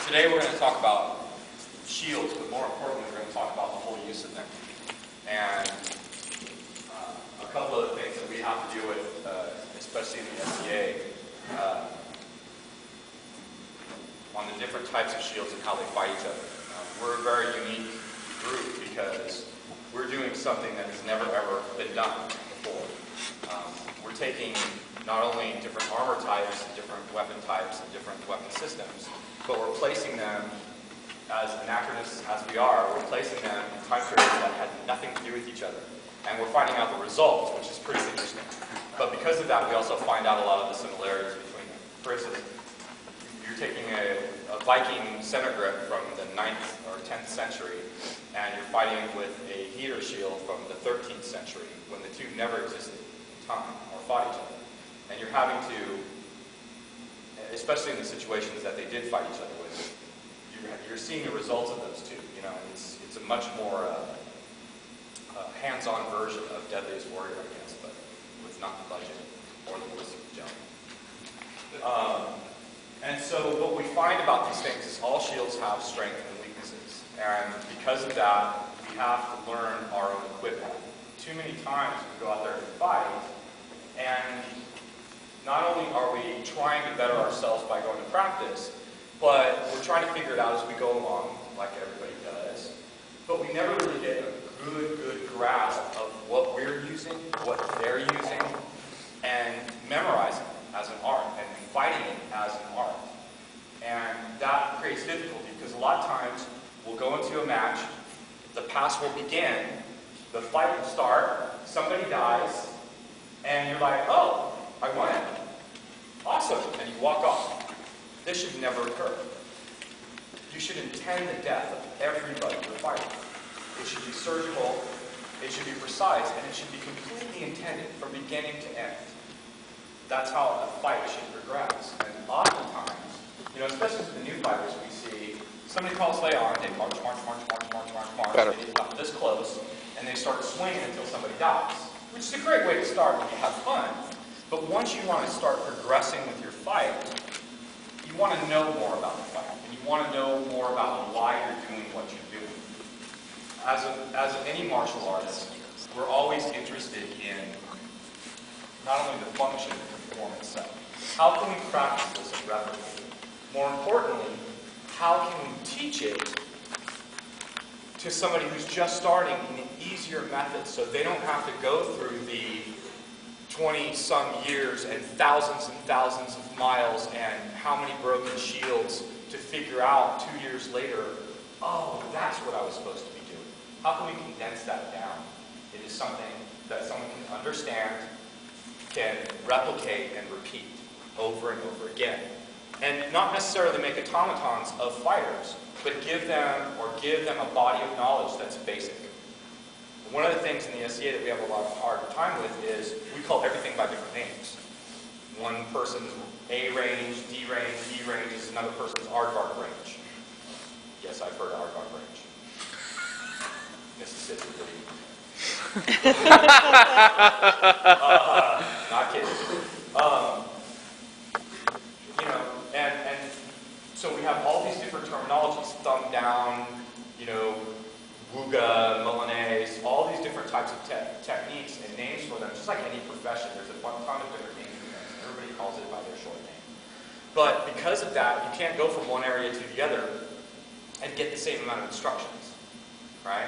Today we're going to talk about shields, but more importantly we're going to talk about the whole use of them. And a couple of the things that we have to deal with, especially in the SCA, on the different types of shields and how they fight each other. We're a very unique group because we're doing something that has never ever been done before. We're taking not only different armor types, and different weapon types, and different weapon systems, but we're placing them, as anachronists as we are, we're placing them in time periods that had nothing to do with each other. And we're finding out the results, which is pretty interesting. But because of that, we also find out a lot of the similarities between them. For instance, you're taking a Viking center grip from the 9th or 10th century, and you're fighting with a heater shield from the 13th century, when the two never existed in time or fought each other. And you're having to, especially in the situations that they did fight each other with, you're seeing the results of those two. You know, it's a much more hands-on version of Deadliest Warrior, I guess, but with not the budget or the ballistic gel. And so what we find about these things is all shields have strengths and weaknesses. And because of that, we have to learn our own equipment. Too many times we go out there and fight, and not only are we trying to better ourselves by going to practice, but we're trying to figure it out as we go along, like everybody does. But we never really get a good grasp of what we're using, what they're using, and memorizing it as an art, and fighting it as an art. And that creates difficulty, because a lot of times we'll go into a match, the pass will begin, the fight will start, somebody dies, and you're like, oh, I won it. Awesome. And you walk off. This should never occur. You should intend the death of everybody you're fighting. It should be surgical, it should be precise, and it should be completely intended from beginning to end. That's how a fight should progress. And oftentimes, you know, especially with the new fighters, we see somebody calls lay on, they march, they get about this close, and they start swinging until somebody dies. Which is a great way to start when you have fun. But once you want to start progressing with your fight, you want to know more about the fight. And you want to know more about why you're doing what you're doing. As any martial artist, we're always interested in not only the function of the form itself. How can we practice this and replicate it? More importantly, how can we teach it to somebody who's just starting in an easier method, so they don't have to go through the 20-some years and thousands of miles and how many broken shields to figure out 2 years later, oh, that's what I was supposed to be doing. How can we condense that down? It is something that someone can understand, can replicate and repeat over and over again. And not necessarily make automatons of fighters, but give them a body of knowledge that's basic. One of the things in the SCA that we have a lot of hard time with is we call everything by different names. One person's A range, D range, E range is another person's aardvark range. Yes, I've heard aardvark range. Mississippi, not kidding. You know, and so we have all these different terminologies, thumb down, you know, Wuga, Milanese, all these different types of techniques and names for them. Just like any profession, there's a ton of different names for them. Everybody calls it by their short name. But because of that, you can't go from one area to the other and get the same amount of instructions, right?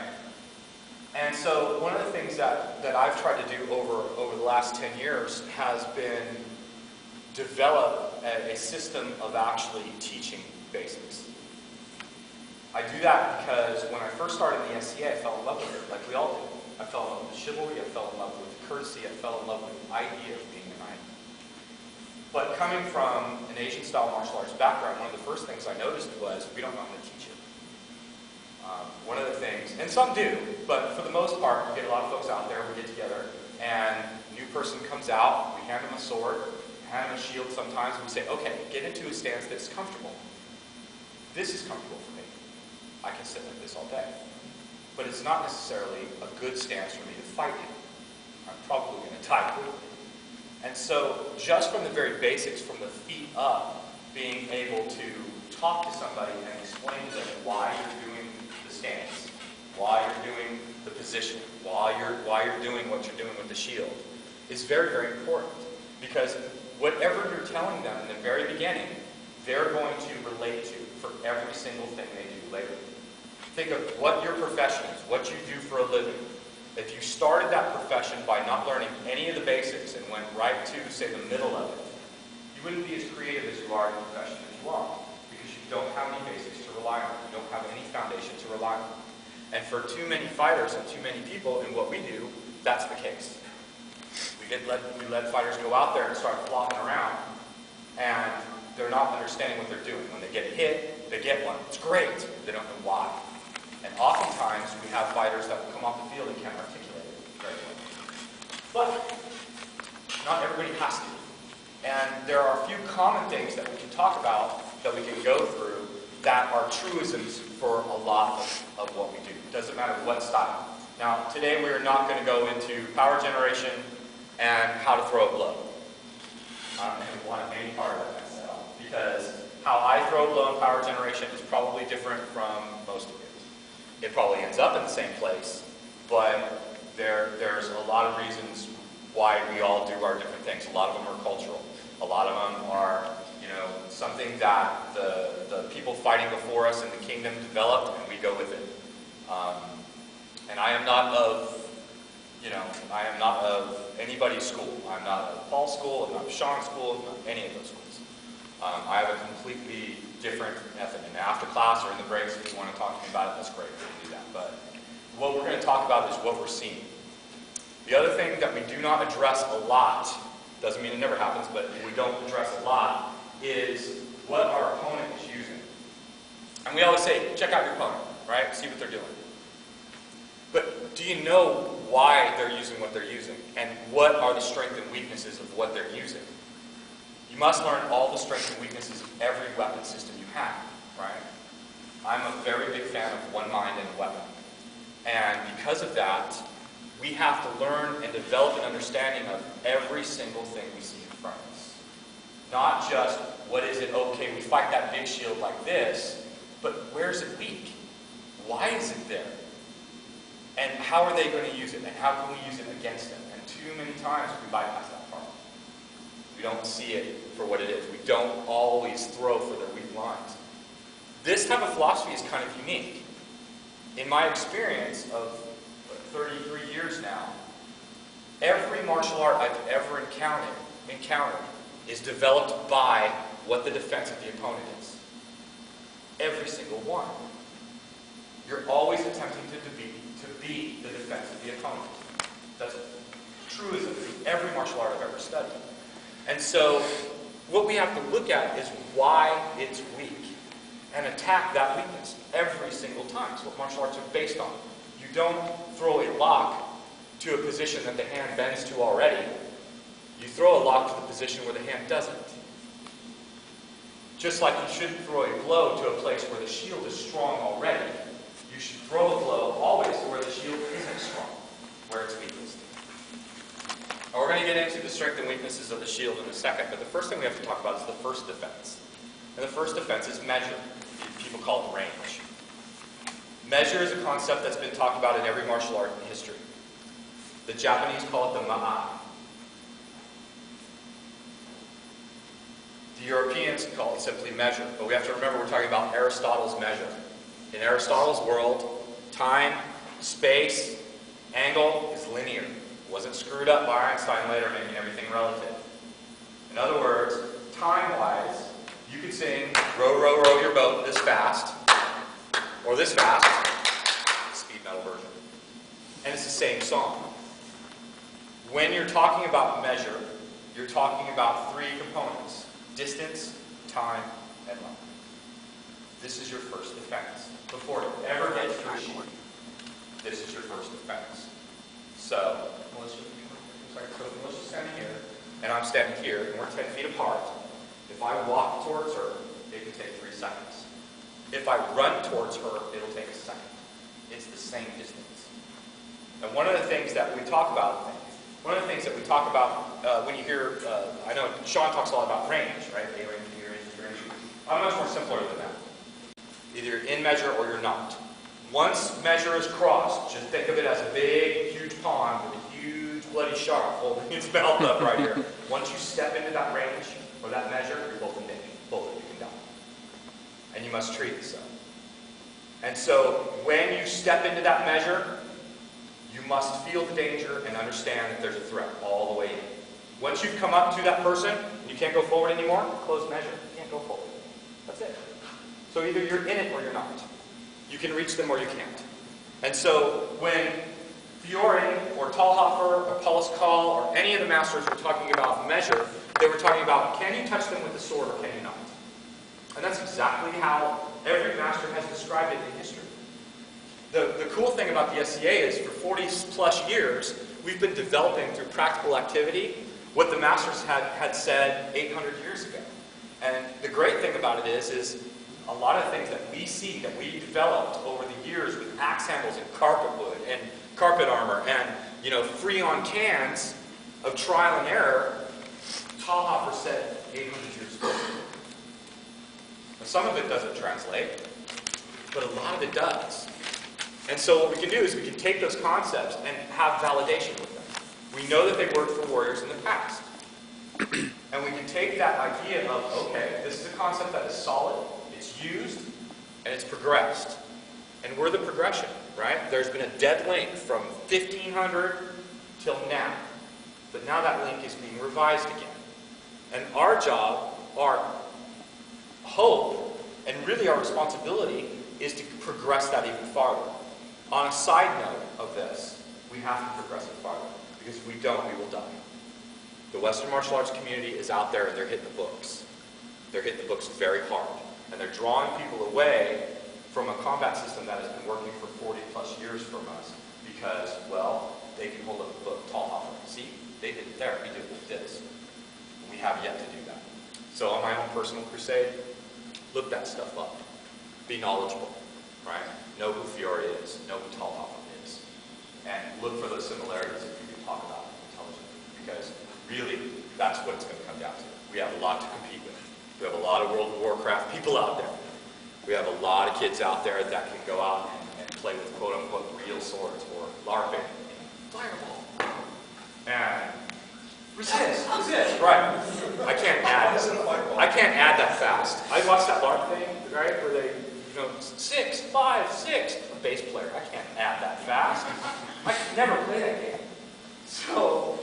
And so one of the things that I've tried to do over the last 10 years has been develop a system of actually teaching basics. I do that because when I first started in the SCA, I fell in love with it, like we all do. I fell in love with chivalry, I fell in love with courtesy, I fell in love with the idea of being a knight. But coming from an Asian-style martial arts background, one of the first things I noticed was we don't know how to teach it. One of the things, and some do, but for the most part, we get a lot of folks out there, we get together, and a new person comes out, we hand them a sword, hand them a shield sometimes, and we say, okay, get into a stance that's comfortable. This is comfortable for me. I can sit like this all day. But it's not necessarily a good stance for me to fight in. I'm probably going to die quickly. And so, just from the very basics, from the feet up, being able to talk to somebody and explain to them why you're doing the stance, why you're doing the position, why you're doing what you're doing with the shield, is very, very important. Because whatever you're telling them in the very beginning, they're going to relate to for every single thing they do later. Think of what your profession is, what you do for a living. If you started that profession by not learning any of the basics and went right to, say, the middle of it, you wouldn't be as creative as you are in the profession as you are, because you don't have any basics to rely on. You don't have any foundation to rely on. And for too many fighters and too many people in what we do, that's the case. We let fighters go out there and start flopping around, and they're not understanding what they're doing. When they get a hit, they get one. It's great. They don't know why. And oftentimes, we have fighters that will come off the field and can't articulate it very well. But not everybody has to. And there are a few common things that we can talk about, that we can go through, that are truisms for a lot of what we do. It doesn't matter what style. Now, today we are not going to go into power generation and how to throw a blow. I don't even want any part of that myself, because how I throw a blow in power generation is probably different from most of it. It probably ends up in the same place, but there's a lot of reasons why we all do our different things. A lot of them are cultural. A lot of them are, something that the people fighting before us in the kingdom developed, and we go with it. And I am not of anybody's school. I'm not of Paul's school, I'm not of Sean's school, I'm not any of those schools. I have a completely different method. And after class or in the breaks, if you want to talk to me about it, that's great, we can do that. But what we're going to talk about is what we're seeing. The other thing that we do not address a lot, doesn't mean it never happens, but we don't address a lot, is what our opponent is using. And we always say, check out your opponent, right? See what they're doing. But do you know why they're using what they're using? And what are the strengths and weaknesses of what they're using? You must learn all the strengths and weaknesses of every weapon system you have, right? I'm a very big fan of one mind and a weapon. And because of that, we have to learn and develop an understanding of every single thing we see in front of us. Not just, what is it, okay, we fight that big shield like this, but where is it weak? Why is it there? And how are they going to use it? And how can we use it against them? And too many times we bypass that part. We don't see it for what it is. We don't always throw for their weak lines. This type of philosophy is kind of unique. In my experience of 33 years now, every martial art I've ever encountered is developed by what the defense of the opponent is. Every single one. You're always attempting to beat the defense of the opponent. That's truism in every martial art I've ever studied. And so, what we have to look at is why it's weak, and attack that weakness every single time. It's what martial arts are based on. You don't throw a lock to a position that the hand bends to already. You throw a lock to the position where the hand doesn't. Just like you shouldn't throw a blow to a place where the shield is strong already, you should throw a blow always to where the shield isn't strong, where it's weakest. Now, we're going to get into the strengths and weaknesses of the shield in a second, but the first thing we have to talk about is the first defense. And the first defense is measure. People call it range. Measure is a concept that's been talked about in every martial art in history. The Japanese call it the ma'a. The Europeans call it simply measure. But we have to remember we're talking about Aristotle's measure. In Aristotle's world, time, space, angle is linear. It wasn't screwed up by Einstein later making everything relative. In other words, time-wise, you could sing, row, row, row your boat this fast, or this fast, speed metal version. And it's the same song. When you're talking about measure, you're talking about three components: distance, time, and length. This is your first defense. Before it ever gets to a sheet, this is your first defense. So, Melissa's standing here, and I'm standing here, and we're 10 feet apart. If I walk towards her, it can take 3 seconds. If I run towards her, it'll take a second. It's the same distance. And one of the things that we talk about, when you hear, I know Sean talks a lot about range, right? A range, B range, C range. I'm much more simpler than that. Either you're in measure or you're not. Once measure is crossed, just think of it as a big, huge pond with a huge bloody shark holding its mouth up right here. Once you step into that range or that measure, you're both in danger. Both of you can die. And you must treat it so. And so when you step into that measure, you must feel the danger and understand that there's a threat all the way in. Once you've come up to that person and you can't go forward anymore, closed measure, you can't go forward. That's it. So either you're in it or you're not. You can reach them or you can't. And so when Fiore or Talhofer or Paulus Call or any of the masters were talking about measure, they were talking about, can you touch them with the sword or can you not? And that's exactly how every master has described it in history. The cool thing about the SCA is for 40 plus years, we've been developing through practical activity what the masters had said 800 years ago. And the great thing about it is a lot of things that we see, that we developed over the years with axe handles and carpet wood and carpet armor and, Freon cans of trial and error, Talhofer said 800 years ago. Now, some of it doesn't translate, but a lot of it does. And so what we can do is we can take those concepts and have validation with them. We know that they worked for warriors in the past. And we can take that idea of, okay, this is a concept that is solid, it's used, and it's progressed. And we're the progression, right? There's been a dead link from 1500 till now. But now that link is being revised again. And our job, our hope, and really our responsibility is to progress that even farther. On a side note of this, we have to progress it farther. Because if we don't, we will die. The Western martial arts community is out there and they're hitting the books. They're hitting the books very hard. And they're drawing people away from a combat system that has been working for 40 plus years from us because, well, they can hold up a book, Talhofer. See, they did it there, we did it with this. We have yet to do that. So on my own personal crusade, look that stuff up. Be knowledgeable, right? Know who Fiore is, know who Talhofer is. And look for those similarities if you can talk about intelligence. Because really, that's what it's going to come down to. We have a lot to compete with. We have a lot of World of Warcraft people out there. We have a lot of kids out there that can go out and play with quote-unquote real swords or LARPing. Fireball. And resist, right. I can't add that fast. I watched that LARP thing, right, where they, 6, 5, 6, a bass player. I can't add that fast. I can never play that game. So,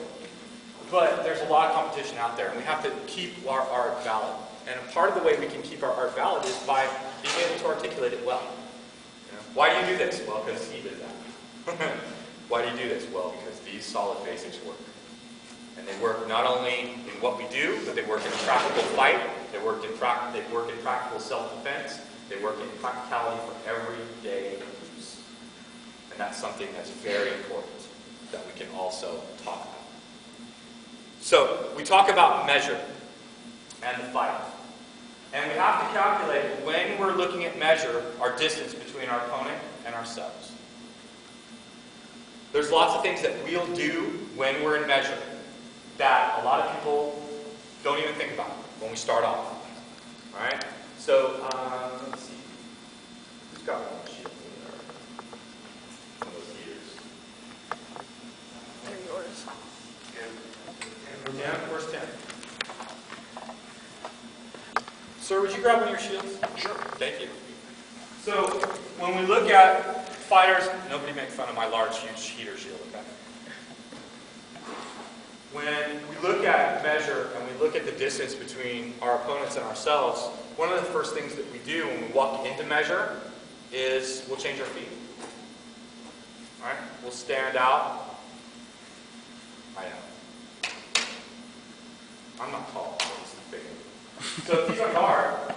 but there's a lot of competition out there, and we have to keep our art valid. And a part of the way we can keep our art valid is by being able to articulate it well. Why do you do this? Well, because he did that. Why do you do this? Well, because these solid basics work. And they work not only in what we do, but they work in a practical fight, they work in practical self-defense, they work in practicality for everyday use. And that's something that's very important that we can also talk about. So, we talk about measure and the fight. And we have to calculate, when we're looking at measure, our distance between our opponent and ourselves. There's lots of things that we'll do when we're in measure that a lot of people don't even think about when we start off. Alright? So, let's see. Who's got one shield in those years? They're yours. Yeah, where's Tim? Sir, would you grab one of your shields? Sure. Thank you. So, when we look at fighters, nobody make fun of my large, huge heater shield, okay? When we look at measure and we look at the distance between our opponents and ourselves, one of the first things that we do when we walk into measure is we'll change our feet. Alright? We'll stand out. I know. I'm not tall, so this is big. So if he's on guard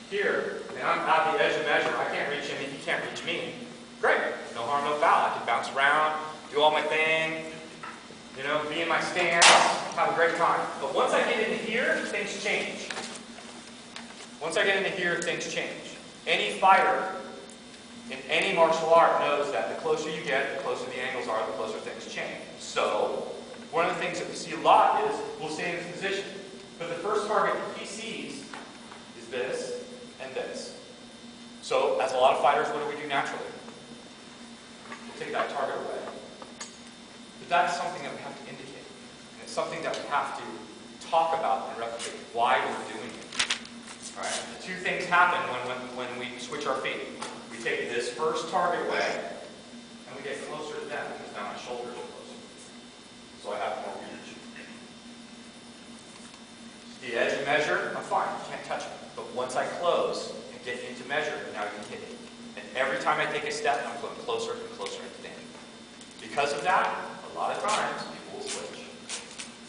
here, and I'm at the edge of measure, I can't reach him and he can't reach me. Great. No harm, no foul. I can bounce around, do all my thing, be in my stance, have a great time. But once I get into here, things change. Once I get into here, things change. Any fighter in any martial art knows that the closer you get, the closer the angles are, the closer things change. So, one of the things that we see a lot is we'll stay in this position. But the first target he sees is this and this. So, as a lot of fighters, what do we do naturally? We'll take that target away. But that's something that we have to indicate. And it's something that we have to talk about and replicate why we're doing it. All right? The two things happen when we switch our feet. We take this first target away, and we get closer to them because now my shoulders are closer. So I have more reach. The edge of measure, I'm fine, you can't touch it. But once I close and get into measure, now you can hit it. And every time I take a step, I'm going closer and closer into danger. Because of that, a lot of times people will switch.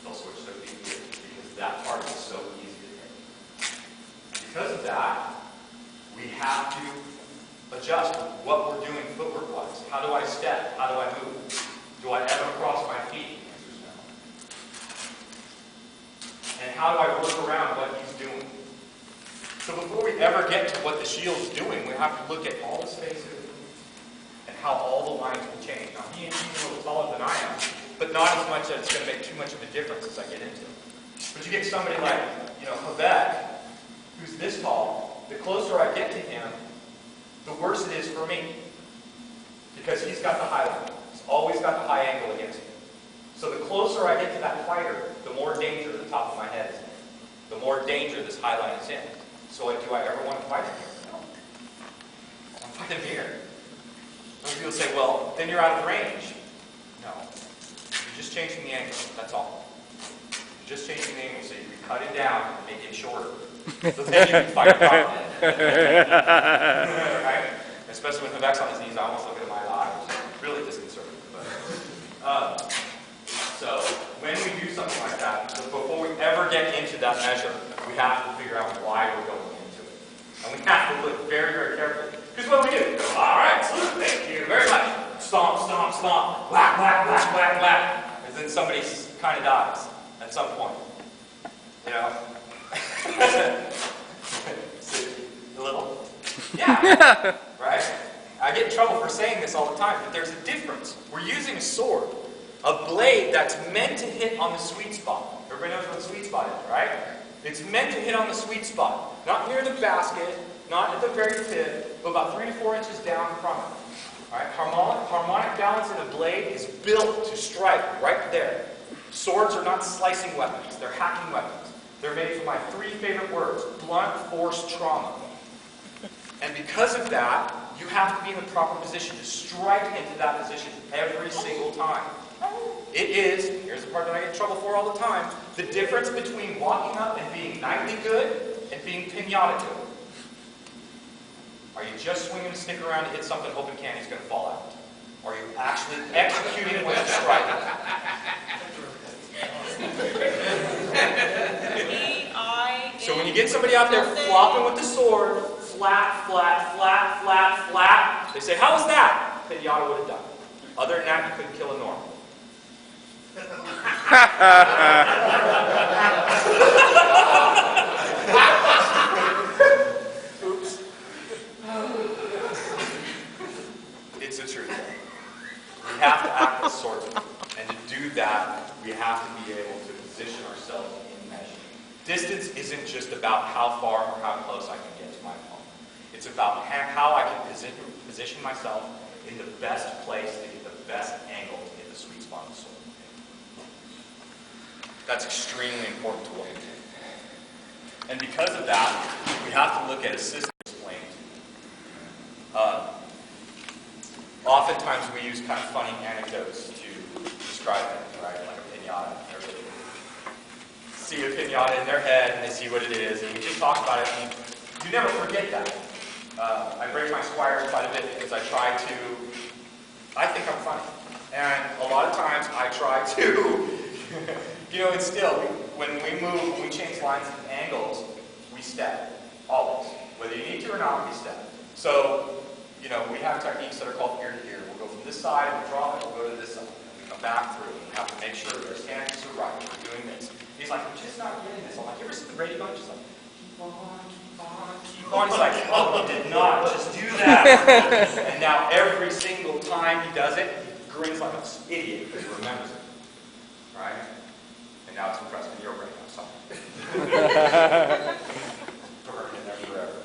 They'll switch their feet here because that part is so easy to hit. Because of that, we have to adjust what we're doing footwork-wise. How do I step? How do I move? Do I ever cross my feet? And how do I look around what he's doing? So before we ever get to what the shield's doing, we have to look at all the spaces and how all the lines will change. Now, he's a little taller than I am, but not as much that it's going to make too much of a difference as I get into it. But you get somebody like, Quebec, who's this tall. The closer I get to him, the worse it is for me. Because he's got the high line. He's always got the high angle against me. So the closer I get to that fighter, the more danger the top of my head is in. The more danger this high line is in. So do I ever want to fight him here? No. I want to fight him here. Some people say, well, then you're out of range. No. You're just changing the angle. That's all. You're just changing the angle so you can cut it down and make it shorter. So then you can fight properly. Right? Especially when Quebec's on his knees, I almost look at my eyes. Really disconcerting. But, so when we do something like that, before we ever get into that measure, we have to figure out why we're going into it. And we have to look very, very carefully. Because what we do, we go, all right, thank you very much. Stomp, stomp, stomp, whack, whack, whack, whack, whack. And then somebody kind of dies at some point. A little? Yeah. Right? I get in trouble for saying this all the time, but there's a difference. We're using a sword, a blade that's meant to hit on the sweet spot. Everybody knows what the sweet spot is, right? It's meant to hit on the sweet spot. Not near the basket, not at the very tip, but about 3 to 4 inches down from it. All right? Harmonic balance in a blade is built to strike right there. Swords are not slicing weapons. They're hacking weapons. They're made from my 3 favorite words, blunt force trauma. And because of that, you have to be in the proper position to strike into that position every single time. It is, here's the part that I get in trouble for all the time, the difference between walking up and being knightly good and being pinata good. Are you just swinging a stick around to hit something hoping candy's going to fall out? Or are you actually executing what you're striking? So when you get somebody out there flopping with the sword, flat, flat, flat, flat, flat, they say, how was that? Pinata would have done. Other than that, you couldn't kill a normal. Oops. It's the truth. We have to act as swordsmen. And to do that, we have to be able to position ourselves in measure. Distance isn't just about how far or how close I can get to my opponent. It's about how I can position myself in the best place to get the best angle to hit the sweet spot of the sword. That's extremely important to look at. And because of that, we have to look at a system explained. Oftentimes we use kind of funny anecdotes to describe things, right? Like a pinata. Everybody see a pinata in their head and they see what it is, and we just talk about it, and you never forget that. I break my squires quite a bit because I think I'm funny. And a lot of times I try to, instill, when we move, when we change lines and angles, we step, always. Whether you need to or not, we step. So, we have techniques that are called ear to ear. We'll go from this side, we'll drop it, we'll go to this side. We come back through, and we have to make sure their stances are right. We're doing this. He's like, I'm just not getting this. I'm like, you ever see the Brady Bunch? He's like, keep on, keep on, keep on. He's like, oh, you did not just do that. And now every single time he does it, he grins like an idiot because he remembers it. Right? And now it's impressed in your brain. I'm sorry. Burned in there forever.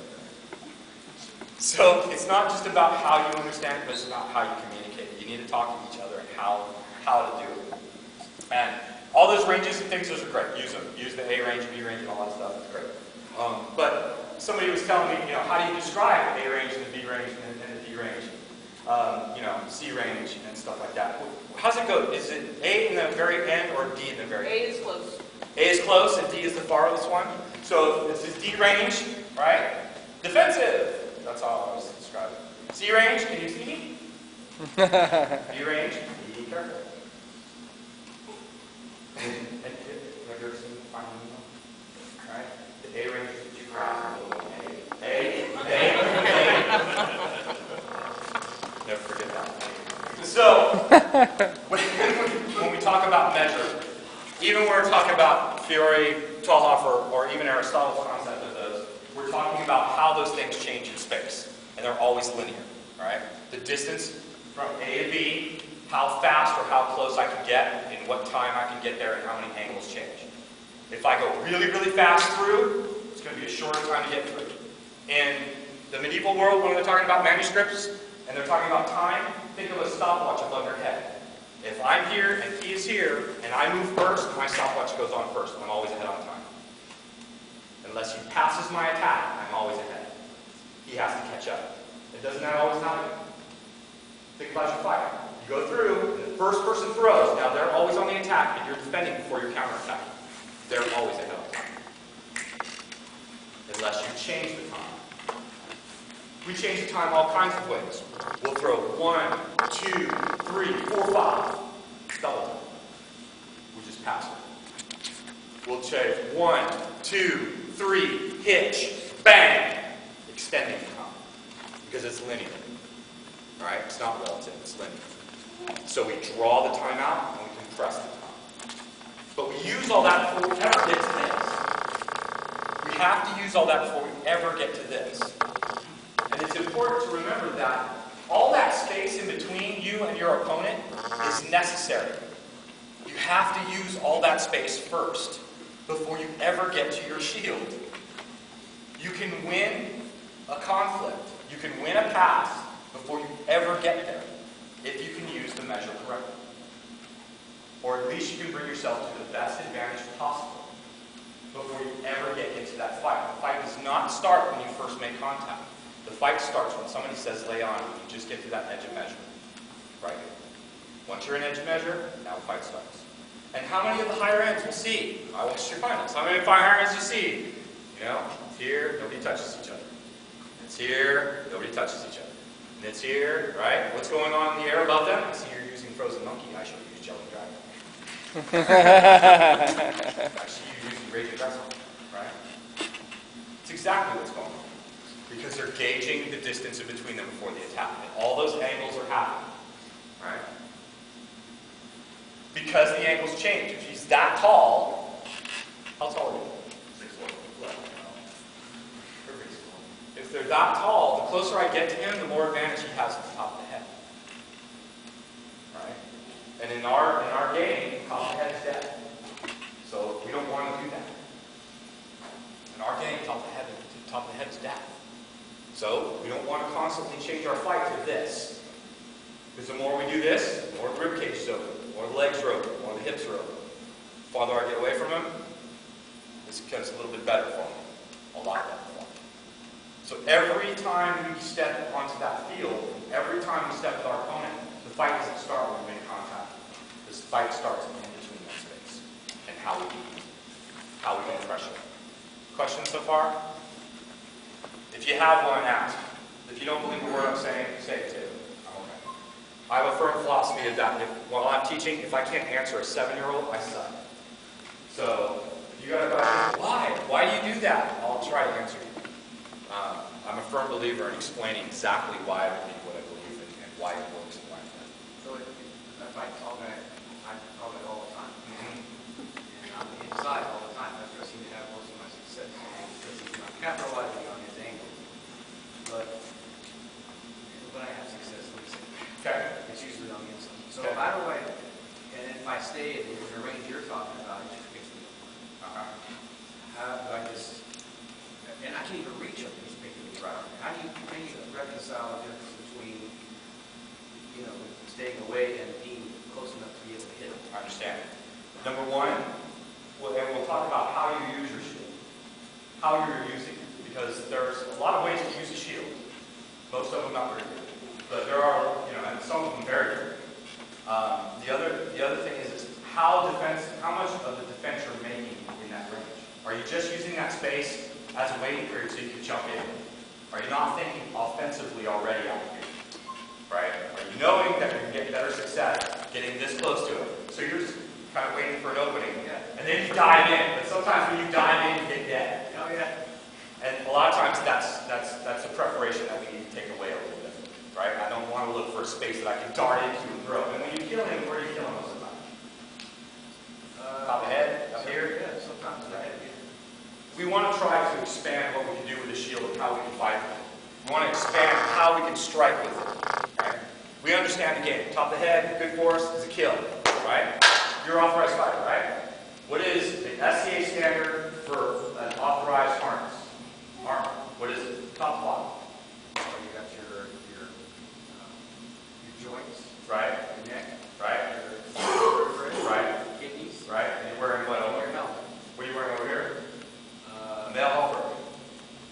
So it's not just about how you understand it, but it's about how you communicate it. You need to talk to each other and how to do it. And all those ranges and things, those are great. Use them. Use the A range, B range, and all that stuff. It's great. But somebody was telling me, how do you describe the A range and the B range and the D range? C range and stuff like that. How's it go? Is it A in the very end or D in the very end? A is close. A is close and D is the farthest one. So this is D range, right? Defensive. That's how I always describe it. C range, can you see me? B range, be careful. And have you ever seen Finding Nemo? Right? The A range is what you cross. A. Never forget that. So, when we talk about measure, even when we're talking about Fiore, Talhoff, or even Aristotle's concept of those, we're talking about how those things change in space. And they're always linear, right? The distance from A to B, how fast or how close I can get, in what time I can get there, and how many angles change. If I go really, really fast through, it's going to be a shorter time to get through. In the medieval world, when they're talking about manuscripts, and they're talking about time, think of a stopwatch above your head. If I'm here and he is here, and I move first, my stopwatch goes on first. I'm always ahead on time. Unless he passes my attack, I'm always ahead. He has to catch up. And doesn't that always happen? Think about your fight. You go through, and the first person throws. Now they're always on the attack, and you're defending before you're counterattacking. They're always ahead on time. Unless you change the time. We change the time all kinds of ways. We'll throw 1, 2, 3, 4, 5. Double time. We just pass it. We'll change 1, 2, 3, hitch, bang. Extending the time. Because it's linear. Right? It's not relative, it's linear. So we draw the time out and we compress the time. But we use all that before we ever get to this. We have to use all that before we ever get to this. And it's important to remember that all that space in between you and your opponent is necessary. You have to use all that space first before you ever get to your shield. You can win a conflict. You can win a pass before you ever get there if you can use the measure correctly. Or at least you can bring yourself to the best advantage possible before you ever get into that fight. The fight does not start when you first make contact. The fight starts when somebody says lay on, and you just get to that edge of measure. Right? Once you're in edge of measure, now the fight starts. And how many of the higher ends will see? I want you to find this. How many of the higher ends you see? It's here, nobody touches each other. It's here, nobody touches each other. And it's here, right? What's going on in the air above them? I see you're using Frozen Monkey. I should use Jelly Dragon. I see you using Raging Vessel, right? It's exactly what's going on. Because they're gauging the distance in between them before the attack. And all those angles are happening, right? Because the angles change. If he's that tall, how tall are you? 6'4". If they're that tall, the closer I get to him, the more advantage he has at the top of the head. Right? And in our game, top of the head is dead. So we don't want to do that. In our game, top of the head is death. So we don't want to constantly change our fight to this. Because the more we do this, the more the rib cage is open, the more the legs are open, the more the hips are open. The farther I get away from him, this becomes a little bit better for me. A lot better for me. So every time we step onto that field, every time we step with our opponent, the fight doesn't start when we make contact. This fight starts in between that space. And how we can pressure. Questions so far? If you have one, ask. If you don't believe a word I'm saying, say it too. I'm okay. I have a firm philosophy of that. While I'm teaching, if I can't answer a 7-year-old, I suck. So, if you got a question, why? Why do you do that? I'll try to answer you. I'm a firm believer in explaining exactly why I believe what I believe and why it works and why it doesn't. So if I talk it all the time. And I'm inside all the time. That's where I seem to have most of my success. Because he's not capitalizing on his angles. But when I have success, let me say, it's usually on the inside. So how do I, and if I stay in the range you're talking about, it just gets me. How do I just, and I can't even reach up these big right. How do you the difference between, you know, staying away and being close enough to be able to hit them. I understand. Number one, and we'll talk about how you use your shield, how you're using it, because there's a lot of ways to use a shield. Most of them not very good, but there are, you know, and some of them very good. The other thing is how much of the defense you're making in that range. Are you just using that space as a waiting period so you can jump in? Are you not thinking offensively already out here? Right? Are you knowing that you can get better success getting this close to it? So you're just kind of waiting for an opening, and then you dive in. But sometimes when you dive in, you get dead. Oh yeah. And a lot of times that's the preparation that we need to take away a little bit. Right? I don't want to look for a space that I can dart into and throw. And when you kill him, where are you killing most of the time? Top of the head, up here? Yeah, sometimes the head. We want to try to expand what we can do with the shield and how we can fight with it. We want to expand how we can strike with it. Right? We understand the game. Top of the head, good force is a kill. Right? You're an authorized fighter, right? What is the SCA standard for an authorized harness? Armor. What is it? Top to bottom. So you got your joints, Right? your neck, Right? your vertebrae, Right? kidneys, Right? And you're wearing what over your here? helmet. What are you wearing over here? Mail halberd.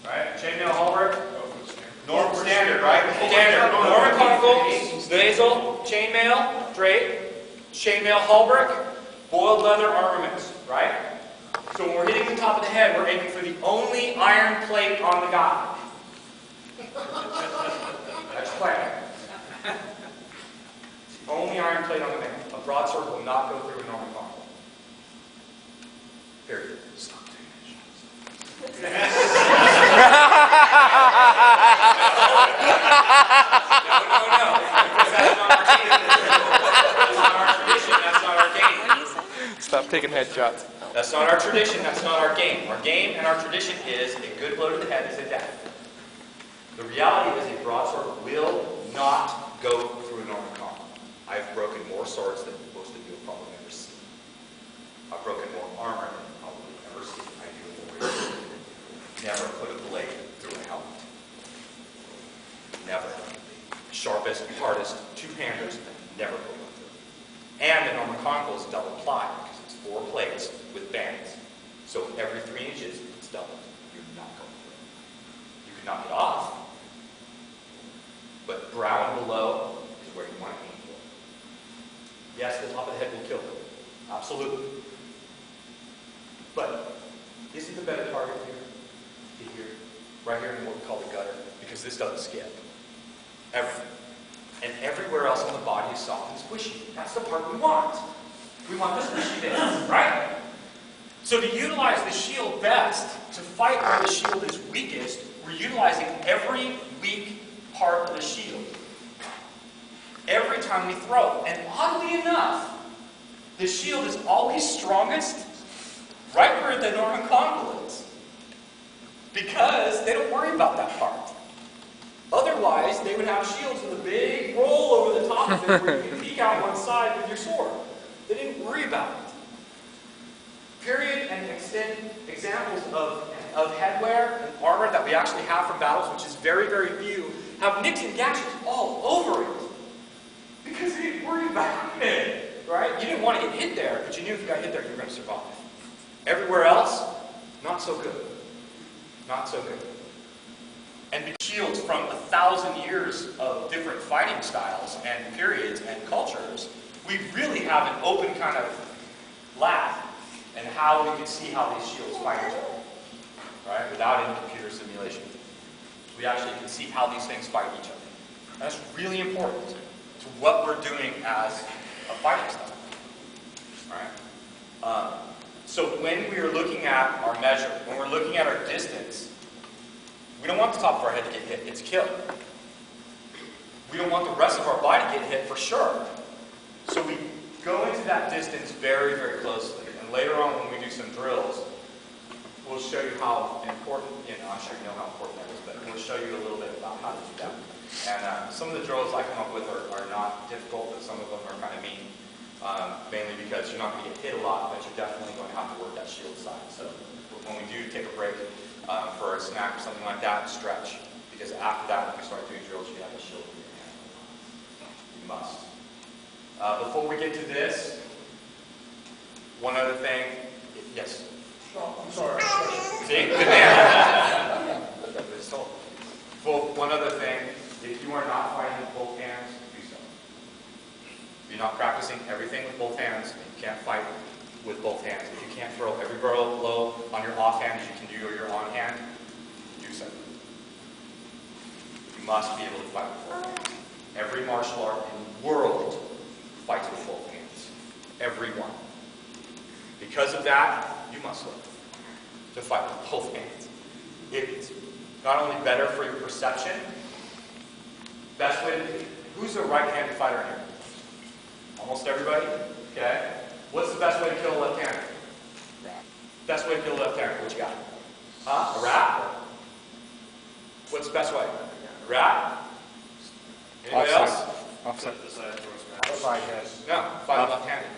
Right? Chainmail halberd. Norm standard, right? Standard. Norman conicals, nasal, chainmail, drape, chainmail halberd, boiled leather armaments, right? So when we're hitting the top of the head, we're aiming for the only iron plate on the guy. That's plan. The only iron plate on the man. A broadsword will not go through a Norman conical. Period. Stop taking that No. Because that's not our game. That's not our tradition. That's not our game. Stop taking headshots. That's not our tradition. That's not our game. Our game and our tradition is a good blow to the head is a death. The reality is a broadsword will not go through a Norman conical. I've broken more swords than most of you have probably ever seen. I've broken more armor than you've probably ever seen. I do it more. Never put a blade through a helmet. Never. Sharpest, hardest, two-handers, never put one through. And the Norman conical is double ply because it's 4 plates with bands. So every 3 inches, it's doubled. You're not going through. You can knock it off, but brow and below is where you want to aim for. Yes, the top of the head will kill them. Absolutely. But isn't the better target here? To here, right here in what we call the gutter, because this doesn't skip. Everything. And everywhere else on the body is soft and squishy. That's the part we want. We want the squishy bits, right? So to utilize the shield best, to fight where the shield is weakest, we're utilizing every weak part of the shield. Every time we throw. And oddly enough, the shield is always strongest right where the Norman conical is. Because they don't worry about that part. Otherwise, they would have shields with a big roll over the top of it where you can peek out one side with your sword. They didn't worry about it. Period and examples of headwear and armor that we actually have from battles, which is very, very few, have nicks and gashes all over it. Because they didn't worry about it. Right? You didn't want to get hit there, but you knew if you got hit there, you were going to survive. Everywhere else, not so good. Not so good. And shields from 1,000 years of different fighting styles and periods and cultures, we really have an open kind of lab in how we can see how these shields fight each other, right? Without any computer simulation. We actually can see how these things fight each other. And that's really important to what we're doing as a fighting style, right? So when we are looking at our measure, when we're looking at our distance, we don't want the top of our head to get hit. It's a kill. We don't want the rest of our body to get hit for sure. So we go into that distance very, very closely. And later on when we do some drills, we'll show you how important, I'm sure you know how important that is, but we'll show you a little bit about how to do that. And some of the drills I come up with are not difficult, but some of them are kind of mean. Mainly because you're not going to get hit a lot, but you're definitely going to have to work that shield side. So when we do take a break for a snack or something like that, stretch. Because after that, when you start doing drills, you have a shield in your hand. You must. Before we get to this, one other thing. Yes? Oh, I'm sorry. See? Good man. Well, one other thing. If you are not fighting with both hands, do so. If you're not practicing everything with both hands, you can't fight with both hands. If you can't throw every blow on your offhand as you can do your on hand, do so. You must be able to fight with both hands. Every martial art in the world fights with both hands. Everyone. Because of that, you must learn to fight with both hands. It's not only better for your perception, best way to, who's a right-handed fighter here? Almost everybody? Okay. What's the best way to kill a left-hander? Best way to kill a left-hander, what you got? Huh? A rat? What's the best way? A rat? Anybody else? Offset. No, fight left-handed.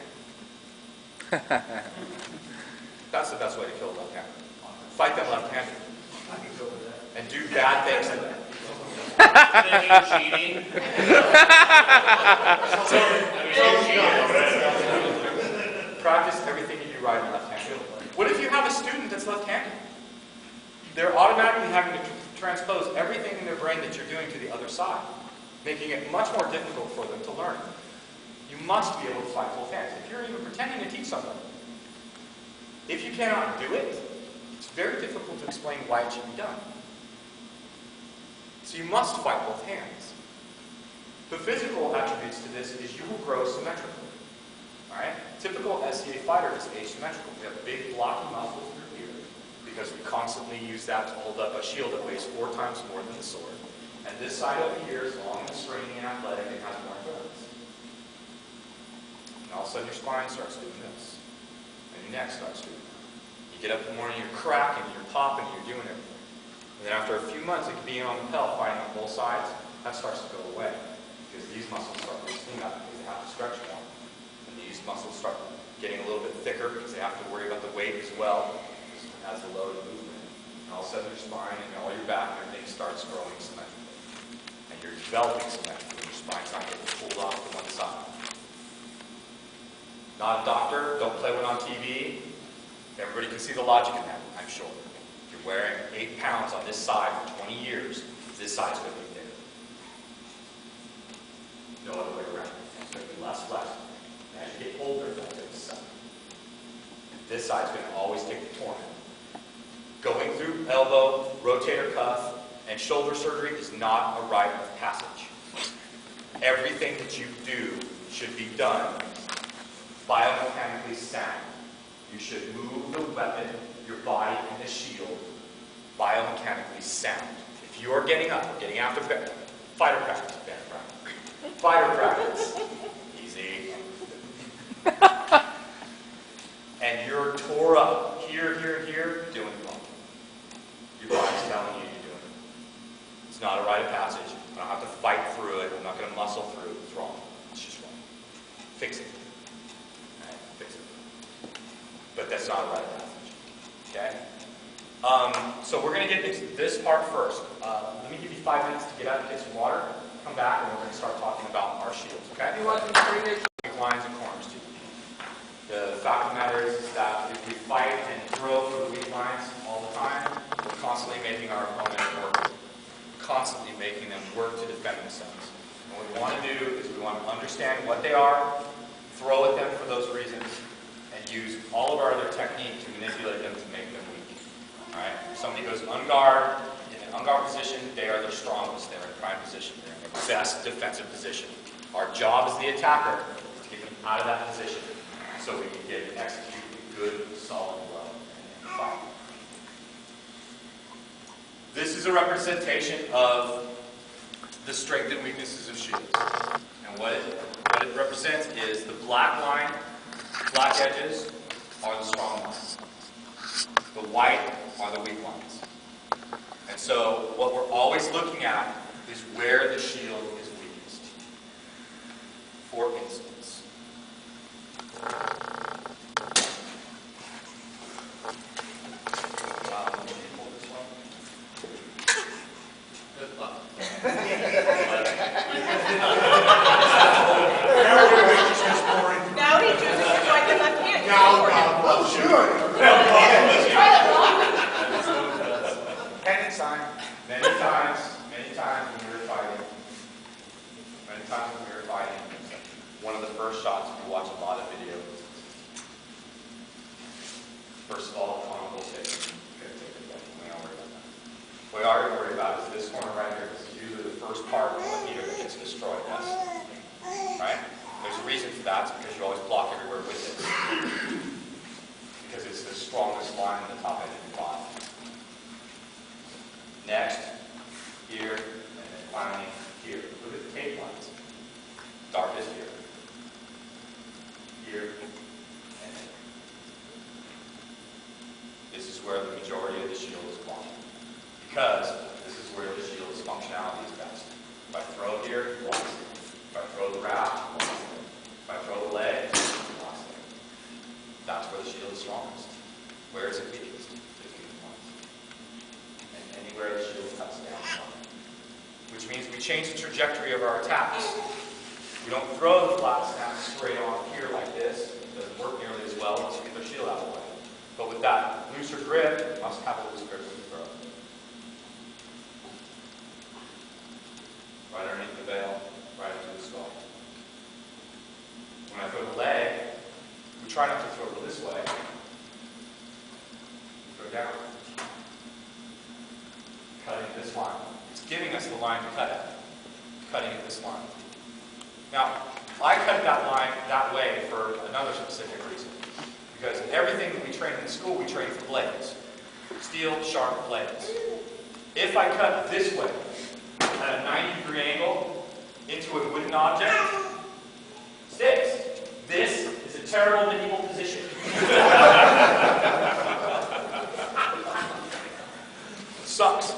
That's the best way to kill a left-hander. Fight them left-handed. I can go with that. And do bad things to them. Cheating. Practice everything you do right and left-handed. What if you have a student that's left-handed? They're automatically having to transpose everything in their brain that you're doing to the other side, making it much more difficult for them to learn. You must be able to fight both hands. If you're even pretending to teach somebody, if you cannot do it, it's very difficult to explain why it should be done. So you must fight both hands. The physical attributes to this is you will grow symmetrically. Alright? Typical SCA fighter is asymmetrical. We have big blocky muscles through here because we constantly use that to hold up a shield that weighs 4 times more than the sword. And this side over here is long and stringy and athletic and has more endurance. And all of a sudden your spine starts doing this. And your neck starts doing that. You get up in the morning, you're cracking, you're popping, you're doing everything. And then after a few months, it could be on the pelt, fighting on both sides, that starts to go away. Because these muscles start loosening up because they have to stretch more. And these muscles start getting a little bit thicker because they have to worry about the weight as well, as the load of movement. And all of a sudden your spine and all your back and everything starts growing symmetrically. And you're developing symmetrically. Your spine's not getting pulled off to one side. Not a doctor, don't play one on TV. Everybody can see the logic in that, I'm sure. If you're wearing 8 pounds on this side for 20 years, this side's going to be bigger. No other way around. It's going to be less flexible. And as you get older, that's going to suck. This side's going to always take the torment. Going through elbow, rotator cuff, and shoulder surgery is not a rite of passage. Everything that you do should be done biomechanically sound. You should move the weapon, your body, and the shield biomechanically sound. If you are getting up, getting after fighter practice, fighter practice, easy, and you're tore up here, here, doing it wrong. Your body's telling you you're doing it. It's not a rite of passage. I don't have to fight through it. I'm not going to muscle through it. It's wrong. It's just wrong. Fix it. Fix it. But that's not a rite of passage. Okay? So we're going to get into this part first. Let me give you 5 minutes to get out and get some water. Come back and we're going to start talking about our shields. Okay? You want some lines and corners too. The fact of the matter is that if we fight and throw for the weak lines all the time, we're constantly making our opponent work. Constantly making them work to defend themselves. And what we want to do is we want to understand what they are, throw at them for those reasons, and use all of our other technique to manipulate them to make them weak. Alright? If somebody goes unguard, in an unguard position, they are their strongest. They're in prime position. They're in their best defensive position. Our job as the attacker is to get them out of that position so we can get and execute a good, solid blow and fight. This is a representation of the strength and weaknesses of shields. And what it represents is the black line, black edges are the strong lines. The white are the weak lines. And so what we're always looking at is where the shield is weakest. For instance, a meter that gets destroyed, yes? Right? There's a reason for that. It's because you always block everywhere with it. Because it's the strongest line in the top end of the bottom. Next, here, and then finally here. Look at the tape lines. Darkest here. Here, and here. This is where the majority of the shield is blocked. Because this is where the shield's functionality is best. If I throw here, it blocks it. If I throw the wrap, it blocks it. If I throw the leg, it blocks it. That's where the shield is strongest. Where is it weakest? Between the points. And anywhere the shield cuts down from it. Which means we change the trajectory of our attacks. We don't throw the flat snap straight on here like this. It doesn't work nearly as well once we get the shield out of the way. But with that looser grip, you must have a loose grip when you throw. Right underneath the veil, right into the skull. When I throw the leg, we try not to throw it this way. We throw down. Cutting this line. It's giving us the line to cut at. Cutting at this line. Now, I cut that line that way for another specific reason. Because everything that we train in school, we train for blades. Steel, sharp blades. If I cut this way, at a 90-degree angle, into a wooden object, sticks. This is a terrible medieval position. Sucks.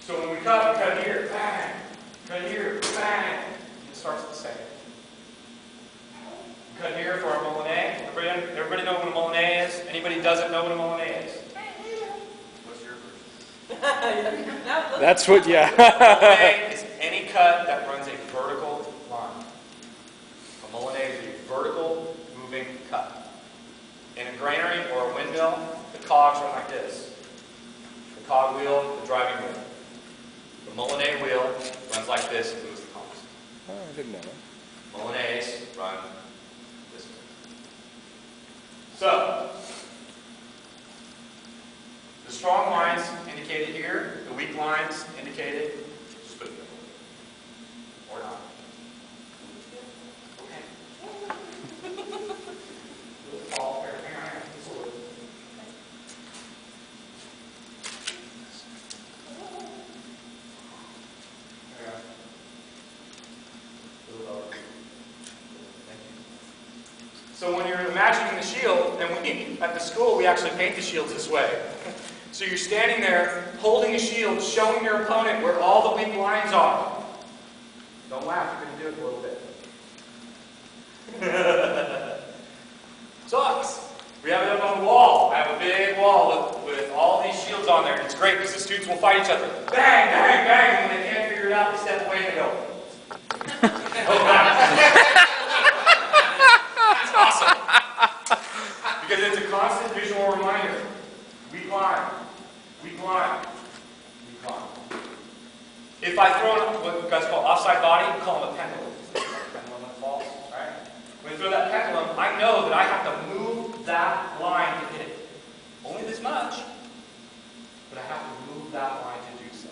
So when we cut here, bang. Cut here, bang. It starts the same. Cut here for our Molinet. Everybody know what a Molinet is? Anybody doesn't know what a Molinet is? What's your version? That's what, yeah. Molinet is any cut that runs a vertical line. A Molinet is a vertical moving cut. In a granary or a windmill, the cogs run like this. The cog wheel, the driving wheel. The Molinet wheel runs like this and moves the cogs. Oh, I didn't know that. Molinets run this way. So, the strong lines indicated here, the weak lines indicated split them. Or not. Okay. Fall, hang on. So when you're imagining the shield, and at the school we actually paint the shields this way. So you're standing there holding a shield, showing your opponent where all the weak lines are. Don't laugh, you're going to do it a little bit. Sucks. We have it up on the wall. I have a big wall with all these shields on there. It's great because the students will fight each other. Bang, bang, bang. And when they can't figure it out, they step away and they go. It's awesome. Because it's a constant visual reminder. Weak line. Weak line. Weak line. If I throw what you guys call offside body, we call them a pendulum. Pendulum that falls, right? When I throw that pendulum, I know that I have to move that line to hit it. Only this much, but I have to move that line to do so.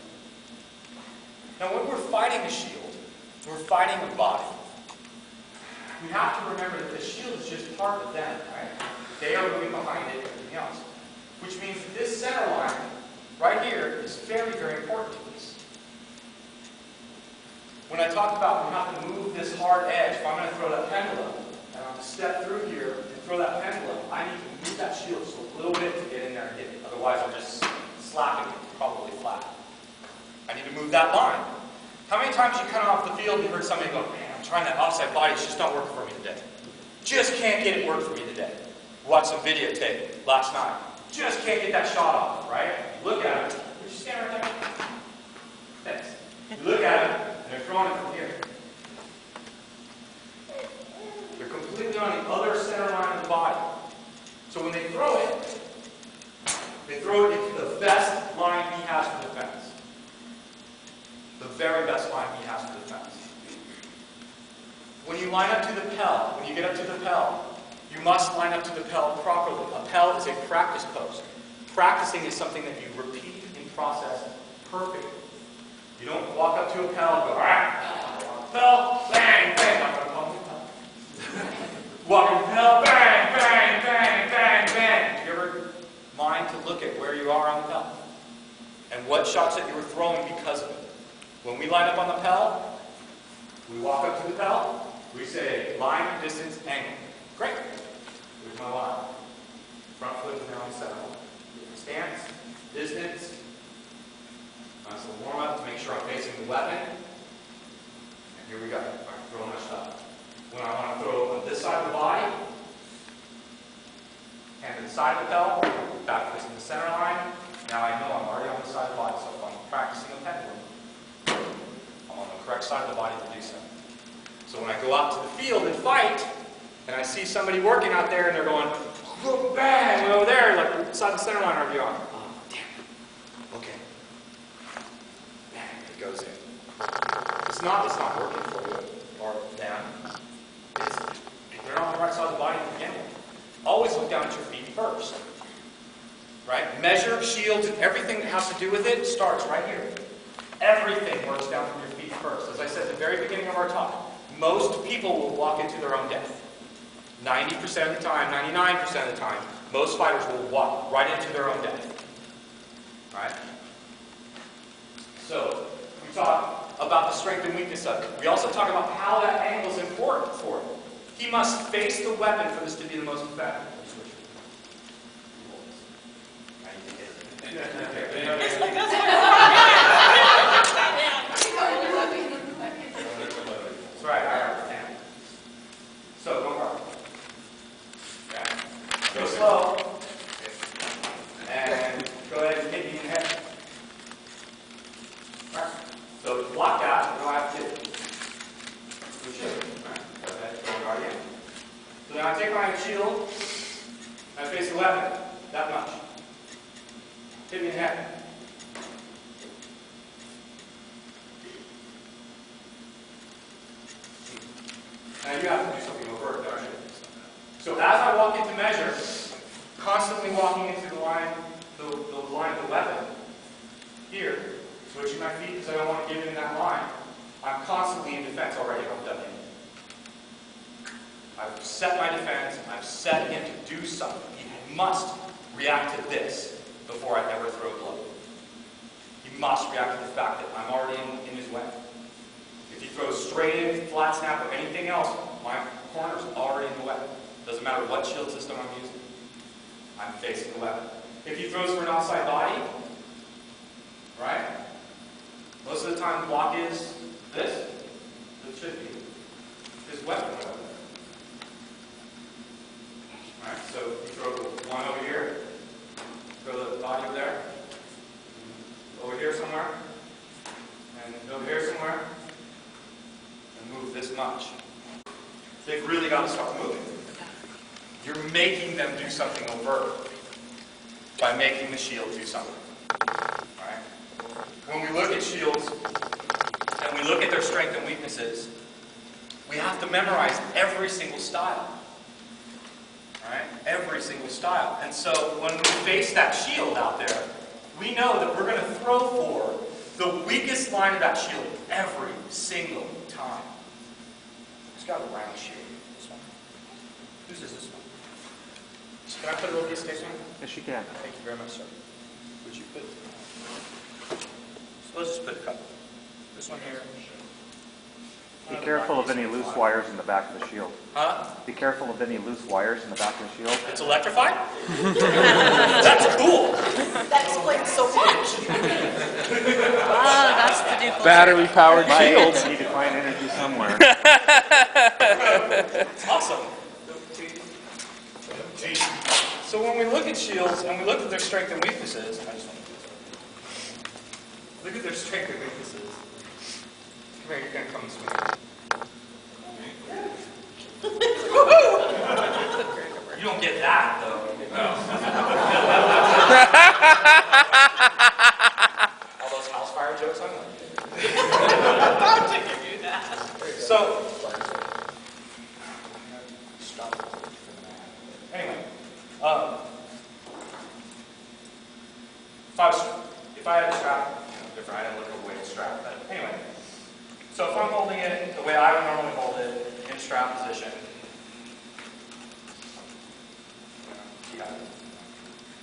Now when we're fighting a shield, we're fighting a body. We have to remember that the shield is just part of them, right? They are moving behind it and everything else. Which means that this center line, right here, is very, very important to us. When I talk about we have to move this hard edge, if I'm going to throw that pendulum, and I'm going to step through here and throw that pendulum, I need to move that shield just a little bit to get in there and hit it. Otherwise, I'm just slapping it probably flat. I need to move that line. How many times you come off the field and you heard somebody go, man, I'm trying that offside body, it's just not working for me today. Just can't get it work for me today. Watched some videotape last night. Just can't get that shot off, right? You look at it. Would you stand right there? Thanks. You look at it, and they're throwing it from here. They're completely on the other center line of the body. So when they throw it into the best line he has for defense. The very best line he has for defense. When you line up to the Pell, when you get up to the Pell, you must line up to the Pell properly. A Pell is a practice post. Practicing is something that you repeat and process perfectly. You don't walk up to a pal and go, all right, pal, bang, bang. I'm going to call it pal. Walk up to pal, bang, bang, bang, bang, bang. Do you ever mind to look at where you are on the pal? And what shots that you were throwing because of it? When we line up on the pal, we walk up to the pal, we say line, distance, angle. Great. Here's my line. Front foot is now in center line. Stance, distance. Nice little warm up to make sure I'm facing the weapon. And here we go. All right, throw my shot. When I want to throw on this side of the body, hand to the side of the pal, back facing the center line. Now I know I'm already on the side of the body, so if I'm practicing a pendulum, I'm on the correct side of the body to do so. So when I go out to the field and fight, and I see somebody working out there and they're going, bang, over there, like inside the center line are beyond. Oh, damn it. Okay. Bang, it goes in. It's not working for you or them. They're on the right side of the body to begin with. Always look down at your feet first. Right? Measure, shields, and everything that has to do with it starts right here. Everything works down from your feet first. As I said at the very beginning of our talk, most people will walk into their own death. 90% of the time, 99% of the time, most fighters will walk right into their own death. Right? So, we talk about the strength and weakness of it. We also talk about how that angle is important for it. He must face the weapon for this to be the most effective. It's like that's That's right, I understand. So, go hard. Okay. Go slow. And go ahead and hit me in the head. Right. So, block that, and go have to hit. We should. Right. Go ahead, go hard again. So now I take my shield, and I face the weapon. That much. Hit me in the head. Now you have to do something overt, don't you? So as I walk into measure, constantly walking into the line of the weapon, here, switching my feet because I don't want to give in that line, I'm constantly in defense already. I'm done. I've set my defense. I've set him to do something. He must react to this before I ever throw a blow. He must react to the fact that I'm already in his way. If he throws straight in, flat snap, or anything else, my corner's already in the weapon. Doesn't matter what shield system I'm using. I'm facing the weapon. If he throws for an outside body, right? Most of the time the block is this. It should be his weapon. Alright, so you throw one over here. Throw the body over there, over here somewhere, and over here somewhere, and move this much. They've really got to start moving. You're making them do something overt by making the shield do something. Alright? When we look at shields, and we look at their strengths and weaknesses, we have to memorize every single style. Right? Every single style. And so when we face that shield out there, we know that we're going to throw for the weakest line of that shield every single time. Who's got a round shield? This one. Whose is this one? Can I put a little piece of tape on? Yes, you can. Thank you very much, sir. Would you put? So let's just put a couple. This one here. Be careful of any loose wires in the back of the shield. Huh? Be careful of any loose wires in the back of the shield. It's electrified? That's cool. that explains so much. That's the duplication. Battery-powered shields. I need to find energy somewhere. It's awesome. So when we look at shields and we look at their strengths and weaknesses, I just want to do this. Look at their strengths and weaknesses. Come here, you're going to come this way. You don't get that, though. No. All those house fire jokes, I'm like. About to give you that. So, anyway, if I had a strap, different, I didn't look at a weight strap, but So if I'm holding it the way I would normally hold it, in strap position,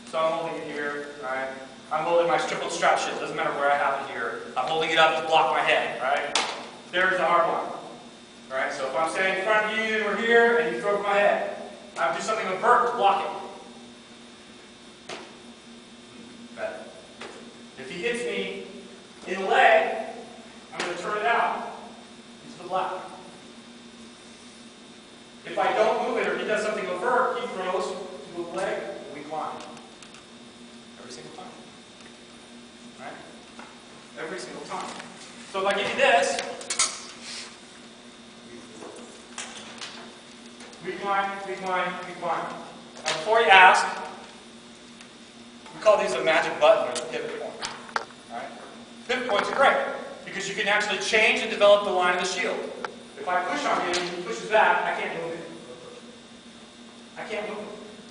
so I'm holding it here, right? I'm holding my triple strap shield, doesn't matter where I have it here. I'm holding it up to block my head, right? There's the hard line, right? So if I'm standing in front of you and we're here and you throw it my head, I have to do something avert to block it. Better. If he hits me in the leg, I'm going to turn it out into the black. If I don't move it or he does something avert, he throws to the leg, we climb. Every single time. Right? Every single time. So if I give you this, we climb, we climb, we climb. Now before you ask, we call these a magic button or the pivot point. Right? Pivot points are great because you can actually change and develop the line of the shield. If I push on him and he pushes back, I can't move it. I can't move it.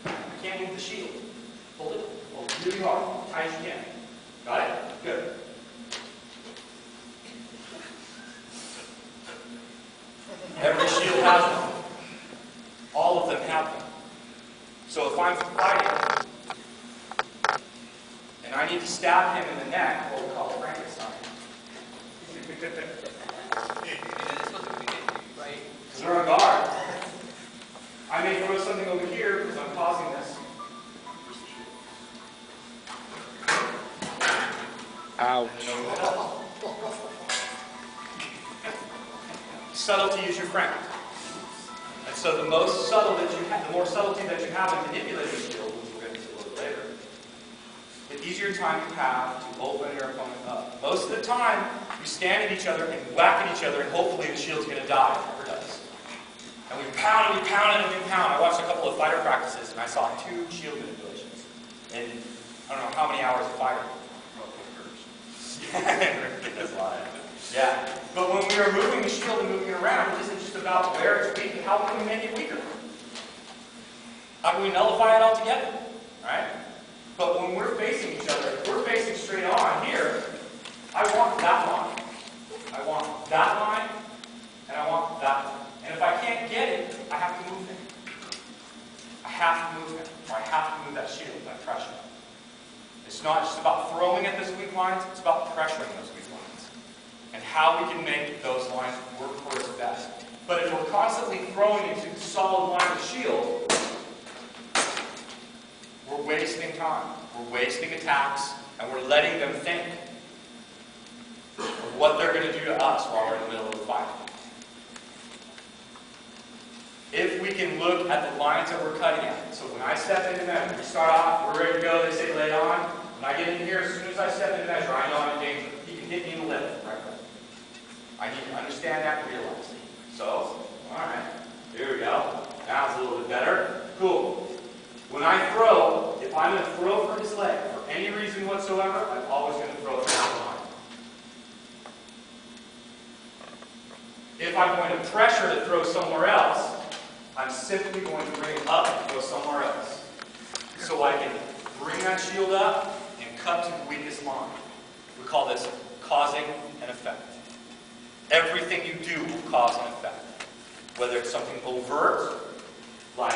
I can't move the shield. Hold it. Hold it really hard. Tight as you can. Got it? Good. Every shield has one. All of them have them. So if I'm fighting and I need to stab him in the neck, what we call Frankenstein. Because we're on guard. I may throw something over here because I'm causing this. Ouch. Subtlety is your friend. And so the most subtle that you have, the more subtlety that you have in manipulating the shield, which we'll get into a little later, the easier time you have to open your opponent up. Most of the time, you stand at each other and whack at each other, and hopefully the shield's going to die. It never does. And we pound and we pound and we pound. I watched a couple of fighter practices, and I saw 2 shield manipulations in I don't know how many hours of fighting. Yeah. But when we are moving the shield and moving it around, it isn't just about where it's weak, but how can we make it weaker? How can we nullify it altogether? Right? But when we're facing each other, if we're facing straight on here, I want that line. I want that line, and I want that line. And if I can't get it, I have to move him. I have to move him, or I have to move that shield by pressure. It's not just about throwing at those weak lines, it's about pressuring those weak lines. And how we can make those lines work for us best. But if we're constantly throwing into the solid line of the shield, we're wasting time. We're wasting attacks, and we're letting them think of what they're going to do to us while we're in the middle of the fight. If we can look at the lines that we're cutting at. So when I step into measure, we start off, we're ready to go, they say lay on. When I get in here, as soon as I step into measure, I know I'm in danger. He can hit me in the lip right there. I need to understand that and realize it. So, alright, here we go. Now it's a little bit better. Cool. When I throw, if I'm going to throw for his leg, for any reason whatsoever, I'm always going to throw for that line. If I'm going to pressure to throw somewhere else, I'm simply going to bring it up and throw somewhere else. So I can bring that shield up and cut to the weakest line. We call this causing an effect. Everything you do will cause an effect. Whether it's something overt, like,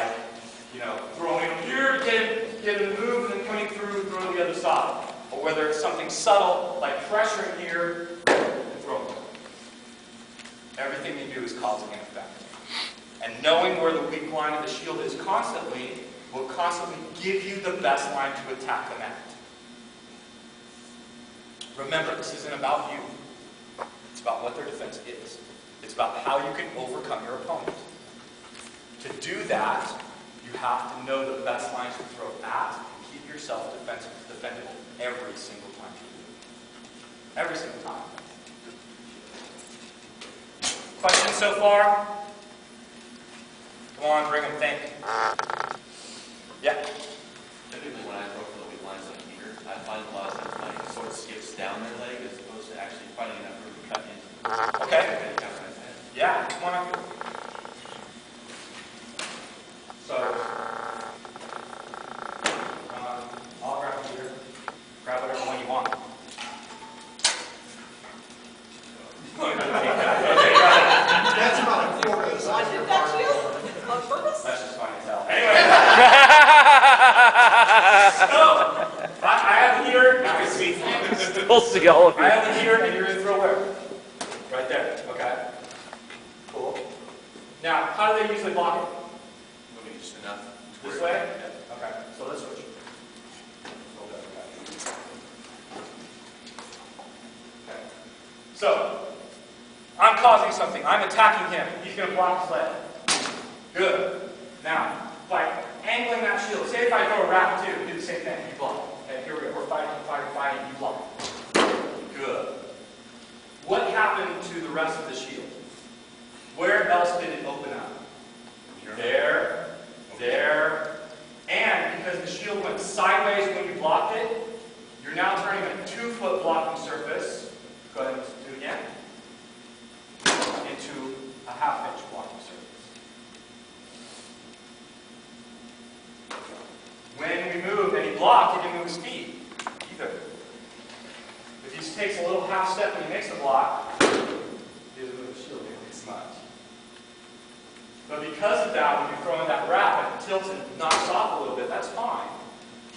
throwing him here to get him to move and then coming through and throw the other side. Or whether it's something subtle, like pressuring here and throwing. Everything you do is causing an effect. And knowing where the weak line of the shield is constantly will constantly give you the best line to attack them at. Remember, this isn't about you. It's about what their defense is. It's about how you can overcome your opponent. To do that, you have to know the best lines to throw at and keep yourself defendable every single time you do it. Every single time. Questions so far? Come on, bring them, think. Yeah? Typically when I throw for the weak lines like here, I find a lot of times my sword skips down their leg as opposed to actually finding enough room to cut into. Okay. Yeah, come on up here. So, I'll grab a leader. Grab whatever one you want. there, okay? Cool. Now, how do they usually block it? Moving just enough. to This where- way? Yeah. Okay, so let's switch. Okay. So, I'm causing something. I'm attacking him. He's going to block his leg. Good. Now, by angling that shield, say if I throw a wrap too, do the same thing. You block. Okay, here we go. We're fighting, you block. Good. What happened to the rest of the shield? Where else did it open up? There, there, and because the shield went sideways when you blocked it, you're now turning a 2-foot blocking surface, go ahead and do it again, into a 1/2-inch blocking surface. When we moved and he blocked, he didn't move his feet either. If he takes a little half step when he makes the block, he doesn't move the shield nearly as much. But because of that, when you throw in that wrap and it tilts and knocks off a little bit, that's fine.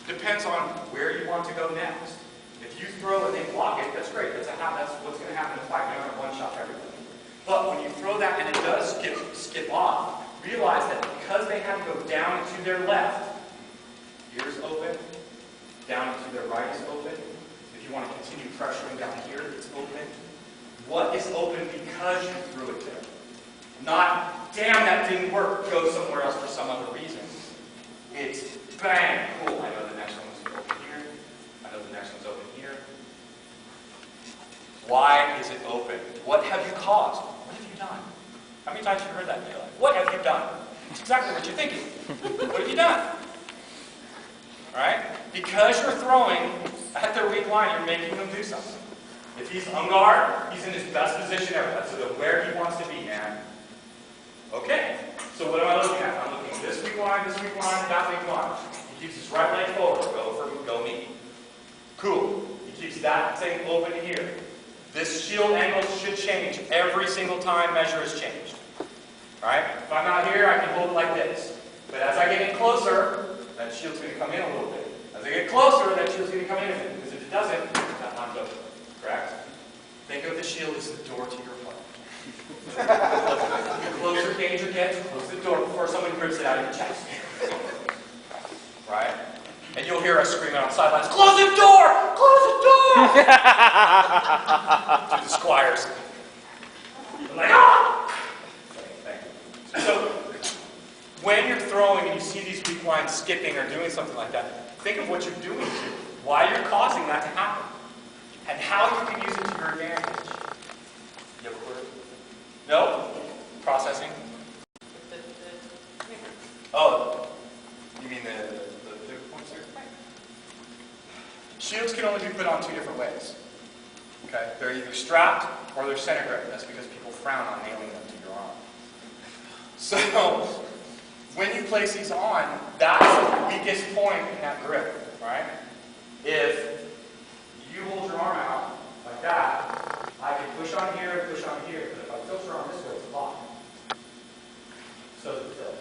Depends on where you want to go next. If you throw and they block it, that's great. That's what's going to happen in the fight. You're going to one-shot everybody. But when you throw that and it does skip off, realize that because they had to go down and to their left, ears open, down and to their right is open. If you want to continue pressuring down here, it's open. What is open because you threw it there? Not, damn, that didn't work, go somewhere else for some other reason. It's, bang, cool, I know the next one's open here. I know the next one's open here. Why is it open? What have you caused? What have you done? How many times have you heard that in your life? What have you done? It's exactly what you're thinking. What have you done? Alright? Because you're throwing at their weak line, you're making them do something. If he's on guard, he's in his best position ever. That's where he wants to be, man. Okay, so what am I looking at? I'm looking at this weak line, that weak line. He keeps his right leg forward. Go me. Cool. He keeps that thing open here. This shield angle should change every single time measure is changed. Alright? If I'm out here, I can hold it like this. But as I get in closer, that shield's going to come in a little bit. As I get closer, that shield's going to come in a bit. Because if it doesn't, that line's open. Correct? Think of the shield as the door to your heart. The closer danger gets, close the door before someone rips it out of your chest. Right? And you'll hear us screaming on the sidelines, "Close the door! Close the door!" To the squires. I'm like, ah! Thank you. So, when you're throwing and you see these weak lines skipping or doing something like that, think of what you're doing to, why you're causing that to happen, and how you can use it to your advantage. You have a clue? No? Processing? Oh, you mean the points here? Shields can only be put on 2 different ways. Okay? They're either strapped or they're center grip. That's because people frown on nailing them to your arm. So, when you place these on, that's the weakest point in that grip. Right? If you hold your arm out like that, I can push on here and push on here, but if I tilt your arm this way, it's locked. So does the tilt.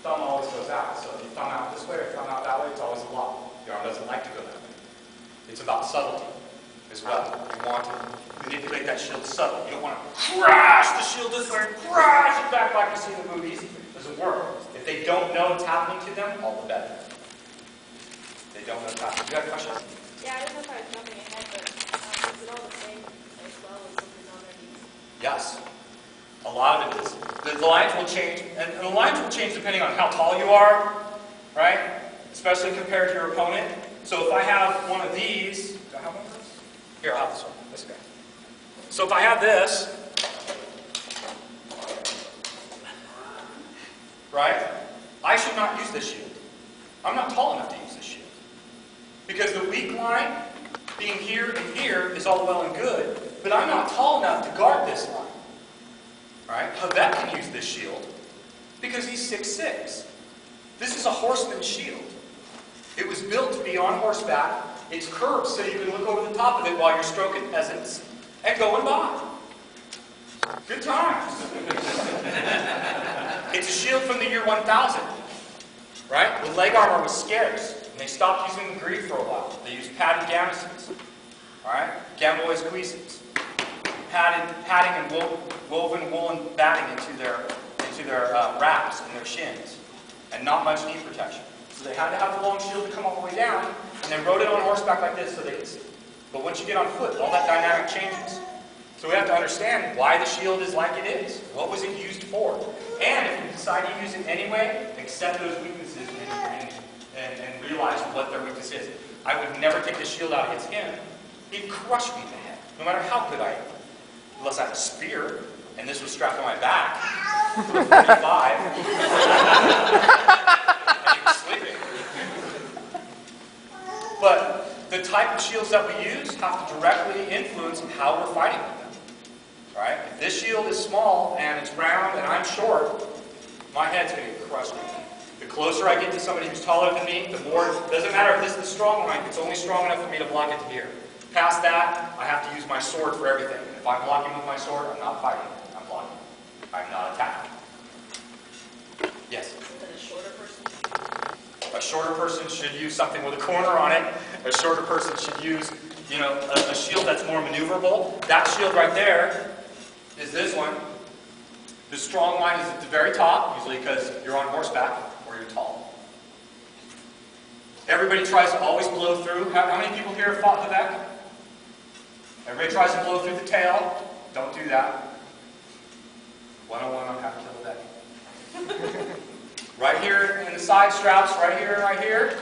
Thumb always goes out. So if you thumb out this way or thumb out that way, it's always a lock. Your arm doesn't like to go that way. It's about subtlety as well. You want to manipulate that shield subtle. You don't want to crash the shield this way, crash it back like you see in the movies. It doesn't work. If they don't know what's happening to them, all the better. They don't know what's happening. You got a question? Yeah, I don't know if I was jumping ahead, but is it all the same as well as something on their knees? Yes. A lot of it is. The lines will change, and the lines will change depending on how tall you are, right? Especially compared to your opponent. So if I have one of these, do I have one of those? Here, I'll have this one. This guy. So if I have this, right? I should not use this shield. I'm not tall enough to use this shield. Because the weak line, being here and here, is all well and good, but I'm not tall enough to guard this line. Right? Havet can use this shield because he's 6'6". This is a horseman's shield. It was built to be on horseback. It's curved so you can look over the top of it while you're stroking peasants and going by. Good times. It's a shield from the year 1000. Right? When leg armor was scarce, and they stopped using the Greek for a while. They used padded gamisons. Alright? Gamois cuisines. padding and woven woolen batting into their wraps and their shins, and not much knee protection. So they had to have the long shield to come all the way down, and they rode it on horseback like this so they could see. But once you get on foot, all that dynamic changes. So we have to understand why the shield is like it is. What was it used for? And if you decide to use it anyway, accept those weaknesses and realize what their weakness is. I would never take the shield out against him. He'd crush me in the head, no matter how good I am. Unless I had a spear, and this was strapped on my back for 45. And he was sleeping. But the type of shields that we use have to directly influence how we're fighting with them. Right? If this shield is small and it's round and I'm short, my head's going to get crushed. The closer I get to somebody who's taller than me, the more, it doesn't matter if this is the strong line, it's only strong enough for me to block it to here. Past that, I have to use my sword for everything. And if I'm blocking with my sword, I'm not fighting, I'm blocking. I'm not attacking. Yes? Isn't a shorter person? A shorter person should use something with a corner on it. A shorter person should use, a shield that's more maneuverable. That shield right there is this one. The strong line is at the very top, usually because you're on horseback or you're tall. Everybody tries to always blow through. How many people here have fought Quebec? Everybody tries to blow through the tail. Don't do that. 101 on how to kill a Becky. Right here in the side straps, right here and right here,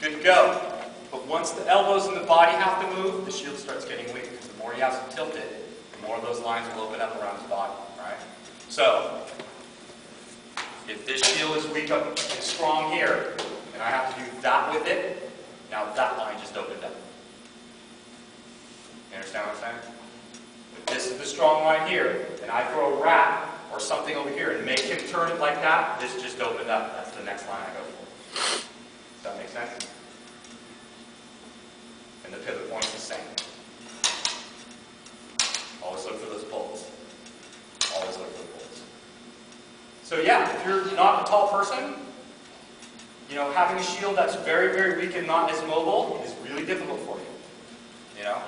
good to go. But once the elbows and the body have to move, the shield starts getting weak. Because the more he has to tilt it, the more of those lines will open up around his body. Right? So, if this shield is weak up, is strong here, and I have to do that with it, now that line just opened up. You understand what I'm saying? If this is the strong line here, and I throw a wrap or something over here and make him turn it like that, this just opened up. That's the next line I go for. Does that make sense? And the pivot point is the same. Always look for those bolts. Always look for the bolts. So yeah, if you're not a tall person, having a shield that's very, very weak and not as mobile is really difficult for you.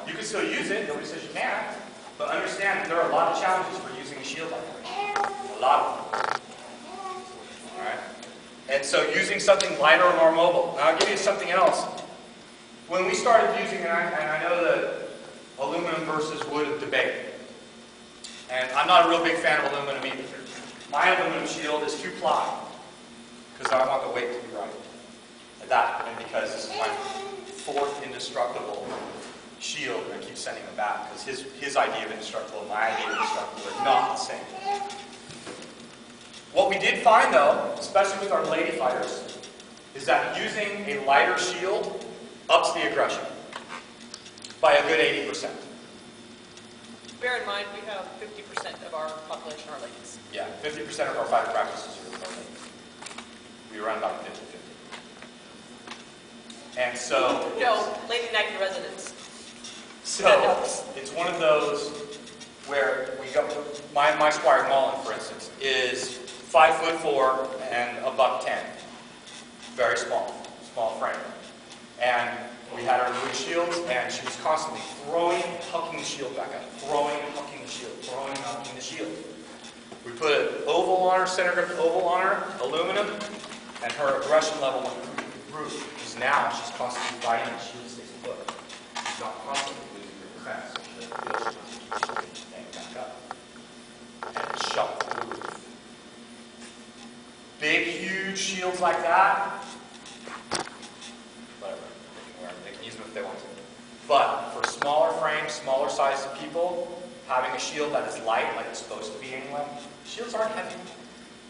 You can still use it, nobody says you can't, but understand that there are a lot of challenges for using a shield like that. A lot of them. Alright? And so using something lighter or more mobile. Now I'll give you something else. When we started using, and I know the aluminum versus wood debate, and I'm not a real big fan of aluminum either. My aluminum shield is 2-ply, because I want the weight to be right. And because this is my 4th indestructible shield, and I keep sending them back, because his idea of indestructible and my idea of indestructible are not the same. What we did find, though, especially with our lady fighters, is that using a lighter shield ups the aggression by a good 80%. Bear in mind, we have 50% of our population are ladies. Yeah, 50% of our fighter practices are ladies. We run about 50-50. And so... No, lady night in residence. So, it's one of those where we go... My Squire Mullen, for instance, is 5'4" and a $110. Very small frame. And we had our wood shields, and she was constantly throwing and hucking the shield back up. Throwing and hucking the shield. Throwing and hucking the shield. We put an oval on her, center grip oval on her, aluminum, and her aggression level went through the roof. Because now she's constantly fighting and the shield stays put. She's not constantly losing her defense. She doesn't feel she's constantly staying back up. And it shot through the roof. Big, huge shields like that, whatever. They can use them if they want to. But for smaller frames, smaller sized people, having a shield that is light, like it's supposed to be anyway, shields aren't heavy.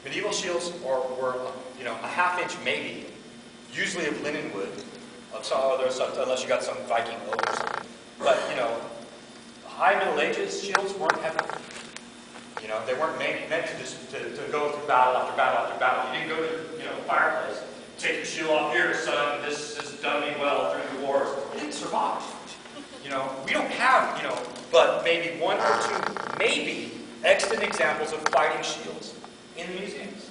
Medieval shields were a half-inch maybe, usually of linen wood, unless you got some Viking oak or something. But, high Middle Ages shields weren't heavy. They weren't meant to just to go through battle after battle after battle. You didn't go to a fireplace, take your shield off here, son, this has done me well through the wars. You didn't survive. We don't have, but maybe 1 or 2, maybe, extant examples of fighting shields in the museums.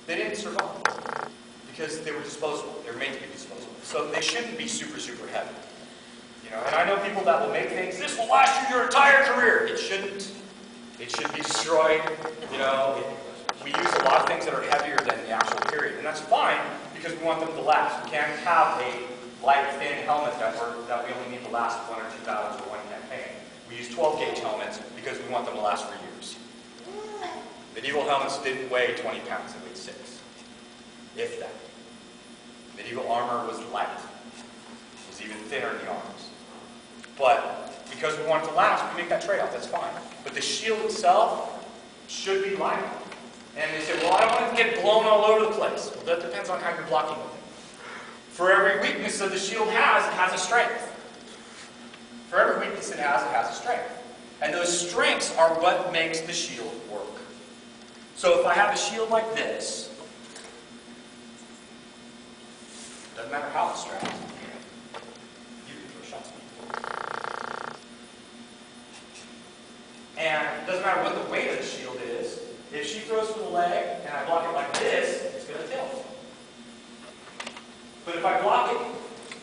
They didn't survive because they were disposable. They were made to be disposable. So they shouldn't be super, super heavy. You know, and I know people that will make things, this will last you your entire career. It shouldn't. It should be destroyed. You know, we use a lot of things that are heavier than the actual period, and that's fine because we want them to last. We can't have a light, thin helmet that we only need to last 1 or 2 battles or 1 campaign. We use 12-gauge helmets because we want them to last for years. Medieval helmets didn't weigh 20 pounds, they weighed 6, if that. Medieval armor was light. It was even thinner in the arms. But because we want it to last, we make that trade-off, that's fine. But the shield itself should be light. And they say, well, I don't want it to get blown all over the place. Well, that depends on how you're blocking with it. For every weakness that the shield has, it has a strength. For every weakness it has a strength. And those strengths are what makes the shield work. So if I have a shield like this, doesn't matter how it's strapped, you can throw shots. And it doesn't matter what the weight of the shield is. If she throws from the leg and I block it like this, it's going to tilt. But if I block it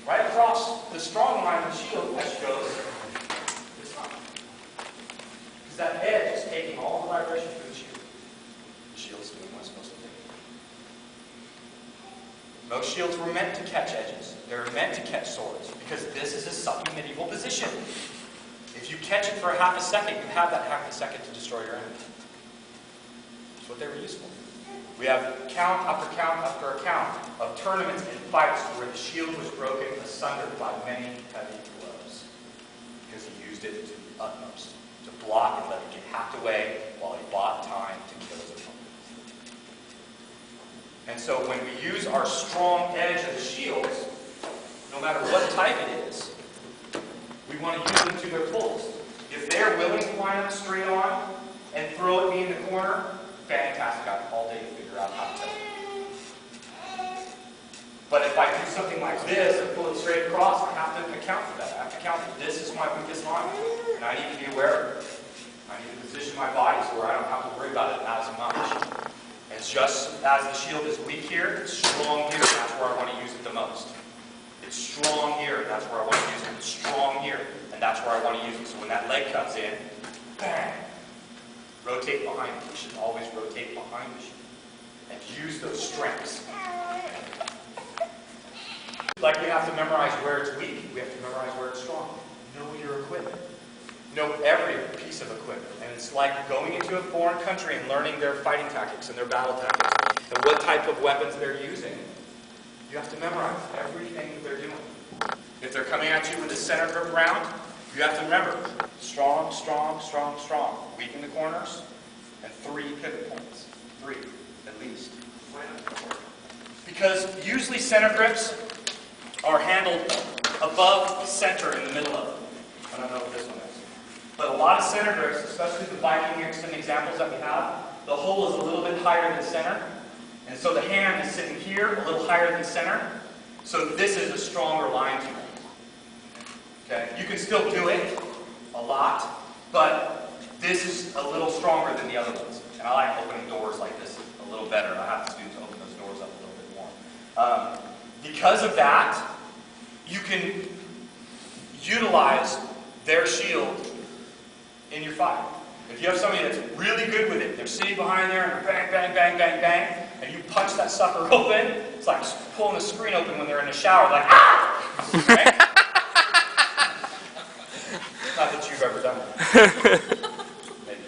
right across the strong line of the shield as she goes, it's not. Because that edge is taking all the vibration through the shield. The shield's doing what it's supposed to do. Most shields were meant to catch edges. They're meant to catch swords. Because this is a sucking medieval position. If you catch it for a half a second, you have that half a second to destroy your enemy. That's what they were used for. We have count after count of tournaments and fights where the shield was broken asunder by many heavy blows. Because he used it to the utmost. To block and let it get hacked away while he bought time to kill his opponent. And so when we use our strong edge of the shields, no matter what type it is, we want to use them to their fullest. If they're willing to line up straight on and throw at me in the corner, fantastic. I have all day to figure out how to tell it. But if I do something like this and pull it straight across, I have to account for that. I have to account that this is my weakest line. And I need to be aware of it. I need to position my body so where I don't have to worry about it as much. And just as the shield is weak here, it's strong here. That's where I want to use it the most. It's strong here. That's where I want to use it. It's strong here. And that's where I want to use it. So when that leg cuts in, bang! Rotate behind it. We should always rotate behind the shield. And use those strengths. Like we have to memorize where it's weak, we have to memorize where it's strong. Know your equipment. Know every piece of equipment. And it's like going into a foreign country and learning their fighting tactics and their battle tactics. And what type of weapons they're using. You have to memorize everything that they're doing. If they're coming at you with a center grip round, you have to remember, strong, strong, strong, strong. Weak in the corners, and 3 pivot points. 3, at least. Because usually center grips are handled above the center in the middle of them. I don't know what this one is. But a lot of center grips, especially the Viking extant examples that we have, the hole is a little bit higher than center. And so the hand is sitting here, a little higher than center. So this is a stronger line to it. Okay? You can still do it a lot, but this is a little stronger than the other ones. And I like opening doors like this a little better. I have the students open those doors up a little bit more. Because of that, you can utilize their shield in your fight. If you have somebody that's really good with it, they're sitting behind there and they're bang, bang, bang, bang, bang, and you punch that sucker open, it's like pulling a screen open when they're in the shower, like, ah! Right? Not that you've ever done that. Maybe.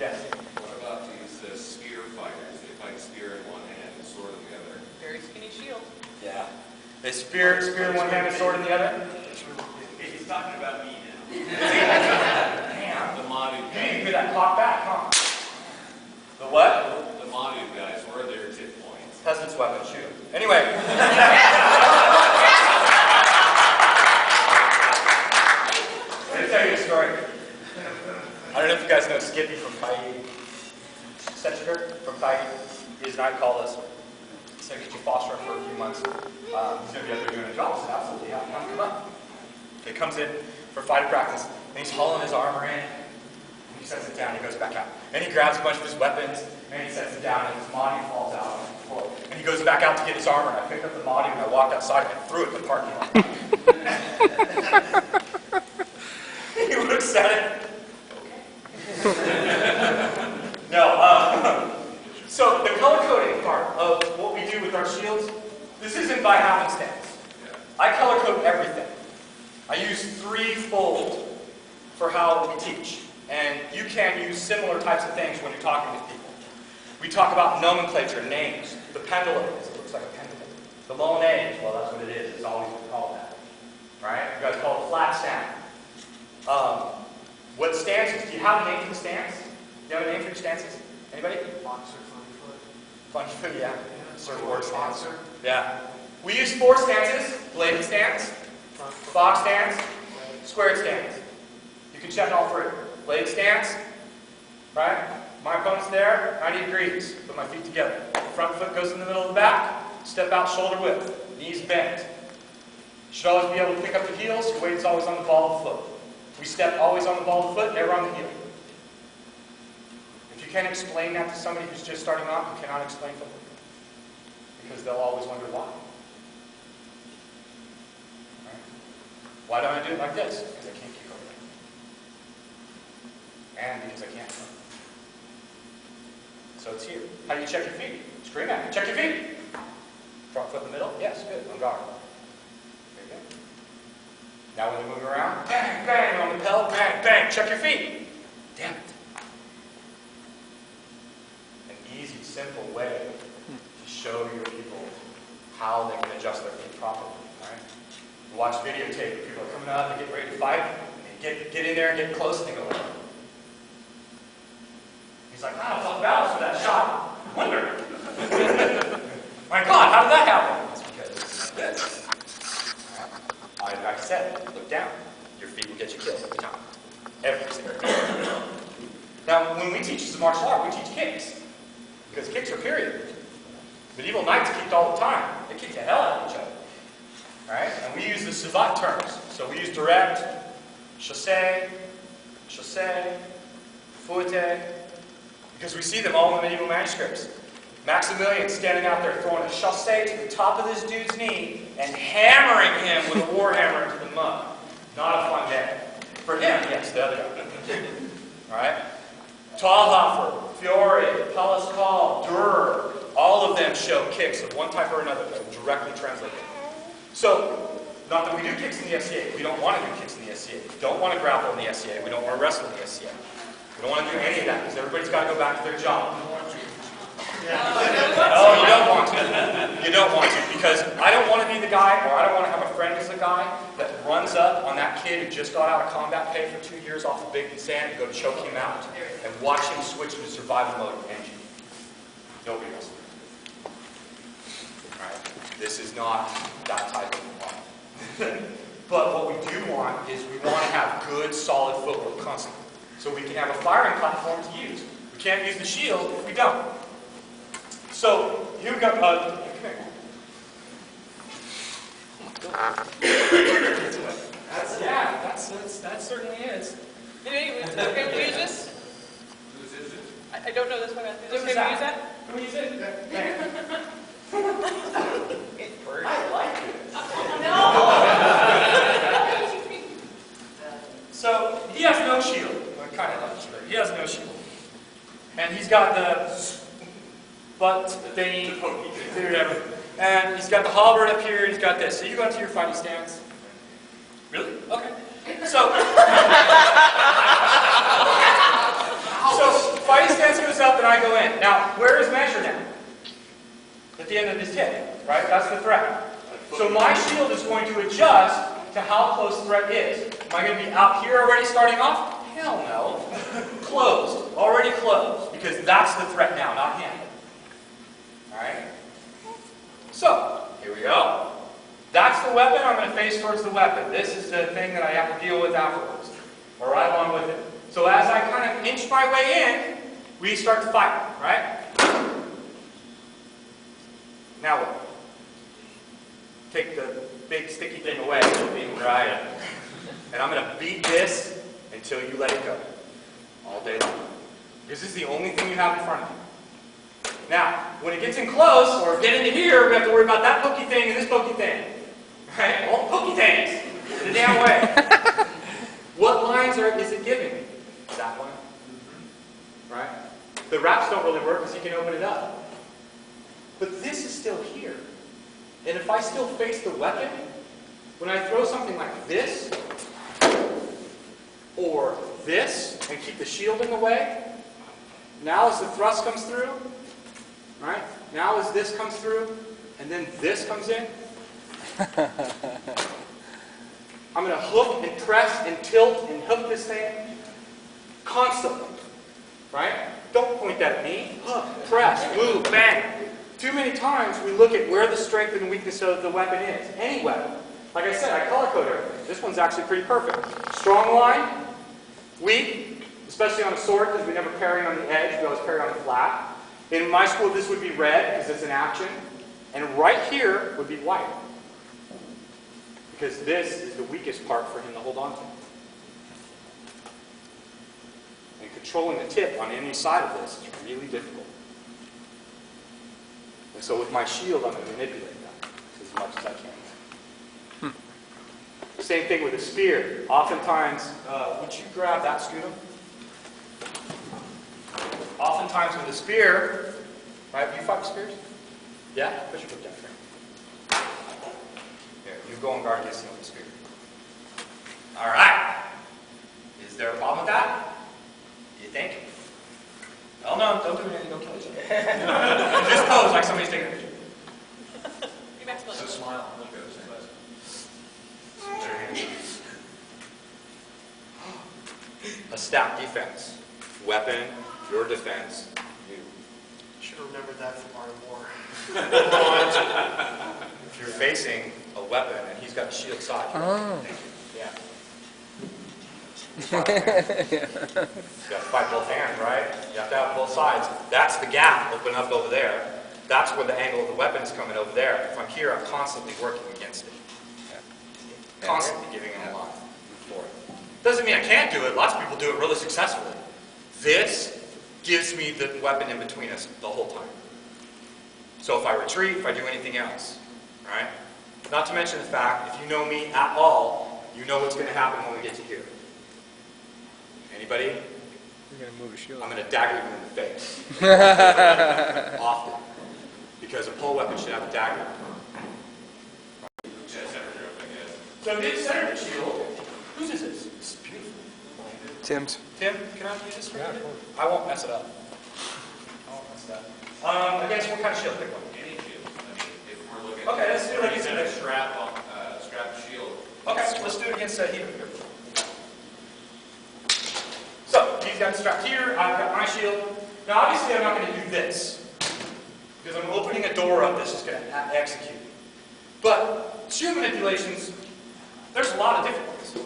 Yes? What about these spear fighters? They fight spear in one hand and sword in the other. Very skinny shield. Yeah. They spear in one hand and sword in the other? He's talking about me now. Damn. The Manu You didn't guys. hear that pop back, huh? The what? The Manu guys, where are their tip points? Peasant's weapon, shoot. Anyway. Let me tell you a story. I don't know if you guys know Skippy from Kaigi. Setchiker from Kaigi. His night called us. He said, "Could you foster him for a few months? He's going to be out there doing a job." I said, "Absolutely, yeah, come up." He comes in for fighter practice, and he's hauling his armor in. He sets it down, he goes back out. And he grabs a bunch of his weapons, and he sets it down, and his body falls out. floor. And he goes back out to get his armor, and I picked up the module, and I walked outside, and I threw it in the parking lot. He looks at it. No, so the color coding part of what we do with our shields, this isn't by happenstance. I color code everything. I use threefold for how we teach. And you can use similar types of things when you're talking with people. We talk about nomenclature, names, the pendulum, because it looks like a pendulum. The Bolognese, well, that's what it is. It's always been called that. Right? You guys call it a flat stand. What stances? Do you have a name for the stance? Do you have a name for your stances? Anybody? Boxer, funny foot. Funny foot, yeah. Surfboard stance. Boxer. Yeah. We use 4 stances: bladed stance, box stance, squared stance. You can check all 3. Blade stance, right? My opponent's there, 90 degrees. Put my feet together. Front foot goes in the middle of the back. Step out shoulder width. Knees bent. You should always be able to pick up the heels. Your weight is always on the ball of the foot. We step always on the ball of the foot, never on the heel. If you can't explain that to somebody who's just starting off, you cannot explain footwork. Because they'll always wonder why. Right? Why don't I do it like this? Because I can't kick over there. And because I can't swim. So it's here. How do you check your feet? Scream at me. Check your feet. Front foot in the middle? Yes, good. On guard. There you go. Now when you move around, bang, bang, on the pedal, bang, bang, check your feet. Damn it. An easy, simple way to show your people how they can adjust their feet properly. Right? You watch videotape, people are coming out, they get ready to fight, and they get in there and get close, and they go, he's like, I don't felt balance for that shot. Wonder. My God, how did that happen? It's because like I said, look down. Your feet will get you killed every time. Every single time. Now, when we teach as a martial art, we teach kicks. Because kicks are period. Medieval knights kicked all the time. They kicked the hell out of each other. Alright? And we use the savate terms. So we use direct, chassé, fouette, because we see them all in the medieval manuscripts. Maximilian's standing out there throwing a chassé to the top of this dude's knee and hammering him with a war hammer into the mud. Not a fun day. For him, yes, the other guy. Alright? Talhofer, Fiore, Pascal, Durer, all of them show kicks of one type or another that are directly translated. So, not that we do kicks in the SCA. We don't want to do kicks in the SCA. We don't want to grapple in the SCA. We don't want to wrestle in the SCA. We don't want to do any of that because everybody's got to go back to their job. Oh, you don't want to. You don't want to because I don't want to be the guy, or I don't want to have a friend who's the guy that runs up on that kid who just got out of combat pay for 2 years off of big sand and go to choke him out and watch him switch into survival mode and you. Nobody else. Right? This is not that type of one. But what we do want is we want to have good, solid footwork constantly. So we can have a firing platform to use. We can't use the shield if we don't. So, here we go. Come here. That certainly is. Is it okay to use this? I don't know this one. Is it okay to use that? Can we use it? I like it. No! So, he has no shield. Well, kind of like shield. He has no shield. And he's got the butt thingy, whatever. And he's got the halberd up here, and he's got this. So you go into your fighting stance. Really? Okay. So fighting stance goes up, and I go in. Now, where is measure now? At the end of this hit, right? That's the threat. So my shield is going to adjust to how close the threat is. Am I going to be out here already starting off? Hell no. Closed. Already closed. Because that's the threat now, not him. Alright? So, here we go. That's the weapon. I'm going to face towards the weapon. This is the thing that I have to deal with afterwards. Or right along with it. So as I kind of inch my way in, we start to fight. Right? Now what? Take the big sticky thing away. Right? And I'm going to beat this until you let it go. All day long. Because this is the only thing you have in front of you. Now, when it gets in close, or get into here, we have to worry about that pokey thing and this pokey thing. Right? All the pokey things in the damn way. What lines is it giving me? That one. Right? The wraps don't really work because you can open it up. But this is still here. And if I still face the weapon, when I throw something like this, or this, and keep the shield in the way, now as the thrust comes through, right? Now as this comes through, and then this comes in, I'm going to hook and press and tilt and hook this thing constantly, right? Don't point that at me. Hook, press, move, bang. Too many times we look at where the strength and weakness of the weapon is. Any weapon. Like I said, I color code everything. This one's actually pretty perfect. Strong line, weak, especially on a sword because we never parry on the edge, we always parry on the flat. In my school, this would be red because it's an action. And right here would be white. Because this is the weakest part for him to hold on to. And controlling the tip on any side of this is really difficult. And so with my shield, I'm going to manipulate that as much as I can. Same thing with a spear. Oftentimes, would you grab that, Scooter? Oftentimes with a spear, right? Do you fight with spears? Yeah? Put your foot down here. Here, you go and guard against him with a spear. All right. Is there a problem with that? You think? Oh no, don't do anything. Don't kill each other. Just pose like somebody's taking a picture. You back to the So smile. A stack defense. Weapon, your defense, you. Should have remembered that from Art of War. If you're facing a weapon and he's got a shield side, yeah. You got to fight both hands, right? You have to have both sides. That's the gap open up over there. That's where the angle of the weapon is coming over there. If I'm here, I'm constantly working against it. Constantly giving him a line for it. Doesn't mean I can't do it. Lots of people do it really successfully. This gives me the weapon in between us the whole time. So if I retreat, if I do anything else, right? Not to mention the fact, if you know me at all, you know what's going to happen when we get to here. Anybody? You're going to move a shield. I'm going to dagger you in the face. Often. Because a pole weapon should have a dagger. So did center the shield. Whose is this? This is beautiful. Tim's. Tim, can I use this for you? I won't mess it up. I won't mess it up. Against what kind of shield? Pick one. Any shield. I mean, if we're looking Okay, let's do it against a strap shield. Okay, so let's do it against Heaton here. So, he's got it strapped here, I've got my shield. Now obviously I'm not going to do this. Because I'm opening a door up that's just going to execute. But shield manipulations, there's a lot of different ones.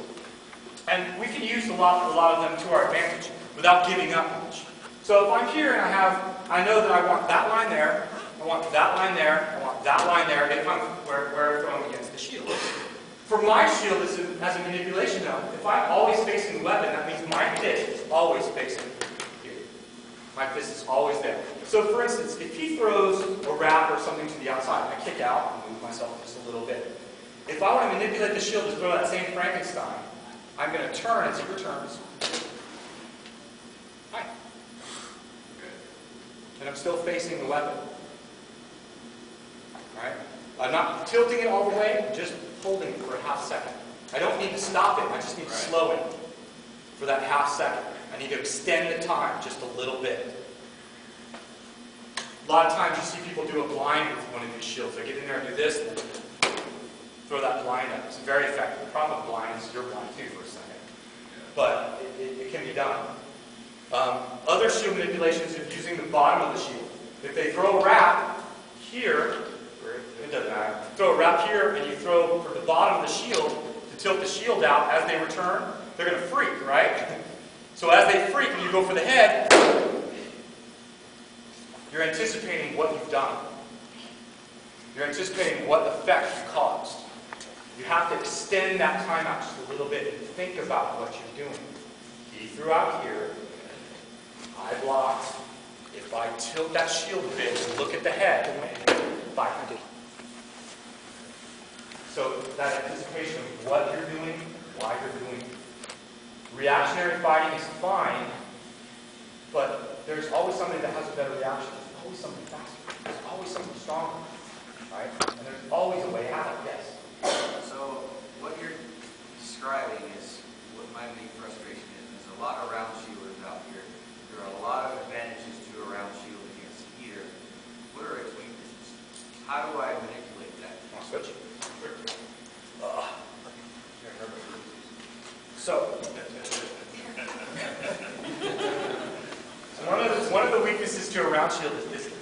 And we can use a lot of them to our advantage without giving up much. So if I'm here and I know that I want that line there, I want that line there, I want that line there, if I'm where I'm throwing against the shield. For my shield as a manipulation though, if I'm always facing the weapon, that means my fist is always facing here. My fist is always there. So for instance, if he throws a wrap or something to the outside, I kick out and move myself just a little bit. If I want to manipulate the shield to throw that same Frankenstein, I'm going to turn as he returns. Hi. And I'm still facing the weapon. Right? I'm not tilting it all the way, I'm just holding it for a half second. I don't need to stop it, I just need to slow it for that half second. I need to extend the time just a little bit. A lot of times you see people do a blind with one of these shields. They get in there and do this, and throw that blind up. It's very effective. The problem with blind is you're blind too for a second. But it can be done. Other shield manipulations are using the bottom of the shield. If they throw a wrap here, it doesn't matter. Throw a wrap here and you throw from the bottom of the shield to tilt the shield out as they return, they're going to freak, right? So as they freak and you go for the head, you're anticipating what you've done. You're anticipating what effect you caused. You have to extend that time out just a little bit and think about what you're doing. He threw out here. I blocked. if I tilt that shield a bit and look at the head, fight. So that anticipation of what you're doing, why you're doing it. Reactionary fighting is fine, but there's always somebody that has a better reaction. There's always something faster. There's always something stronger, right? And there's always a way out, yes. So what you're describing is what my main frustration is. There's a lot of round shielders out here. There are a lot of advantages to a round shield against either. What are its weaknesses? How do I manipulate that? Want to switch? So, one of the weaknesses to a round shield is distance.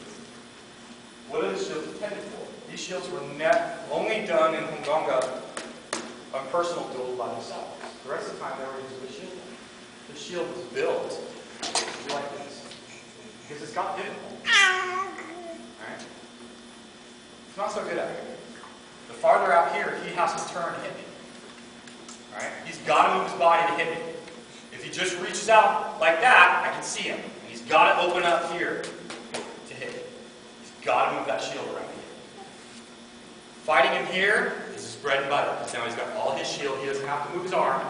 What are the shields intended for? These shields were only done in Hungonga on personal duels by themselves. The rest of the time they were using the shield. The shield was built like this because it's got pivot points. Right? It's not so good out here. The farther out here, he has to turn and hit me. Right? He's got to move his body to hit me. If he just reaches out like that, I can see him. And he's got to open up here to hit me. He's got to move that shield around here. Fighting him here is his bread and butter. Because now he's got all his shield. He doesn't have to move his arm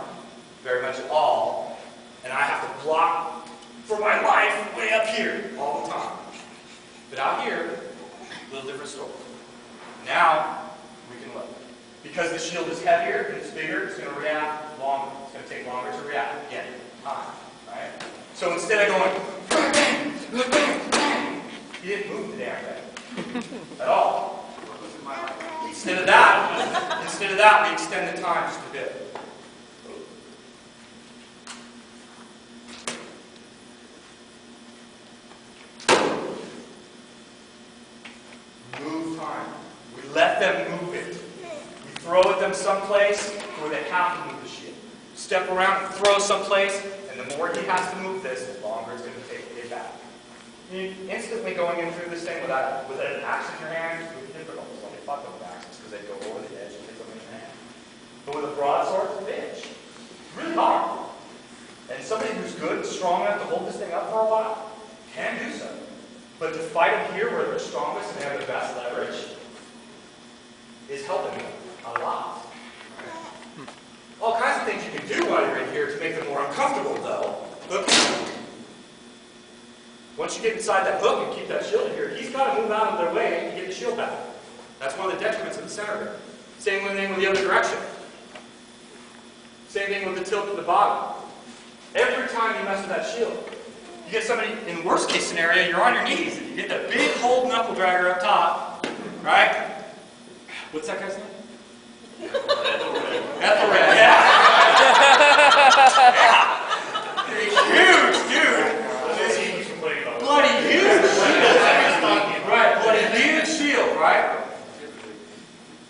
very much at all. And I have to block for my life way up here all the time. But out here, a little different story. Now, we can look. Because the shield is heavier and it's bigger, it's going to react longer. It's going to take longer to react. Again, time. Right? So instead of going, bang, bang, bang, he didn't move the damn thing at all. Instead of that, we extend the time just a bit. Move time. We let them move it. We throw at them someplace where they have to move the shield. Step around and throw someplace, and the more he has to move this, the longer it's going to take to get back. Instantly going in through this thing with an axe in your hand is really difficult. So they fuck with axes because they go over the edge and hit them in your hand. But with a broadsword, it's a bitch. It's really hard. And somebody who's good and strong enough to hold this thing up for a while can do so. But to fight them here where they're strongest and they have the best leverage is helping them a lot. All kinds of things you can do while you're in here to make them more uncomfortable, though. Hooking. Once you get inside that hook and keep that shield in here, he's got to move out of their way to get the shield back. That's one of the detriments of the center. Same thing with the other direction. Same thing with the tilt to the bottom. Every time you mess with that shield, you get somebody, in the worst case scenario, you're on your knees, and you get that big hold knuckle dragger up top, right? What's that guy's name? Ethelred, yeah. Huge, dude. Bloody huge shield. Right, bloody huge shield, right?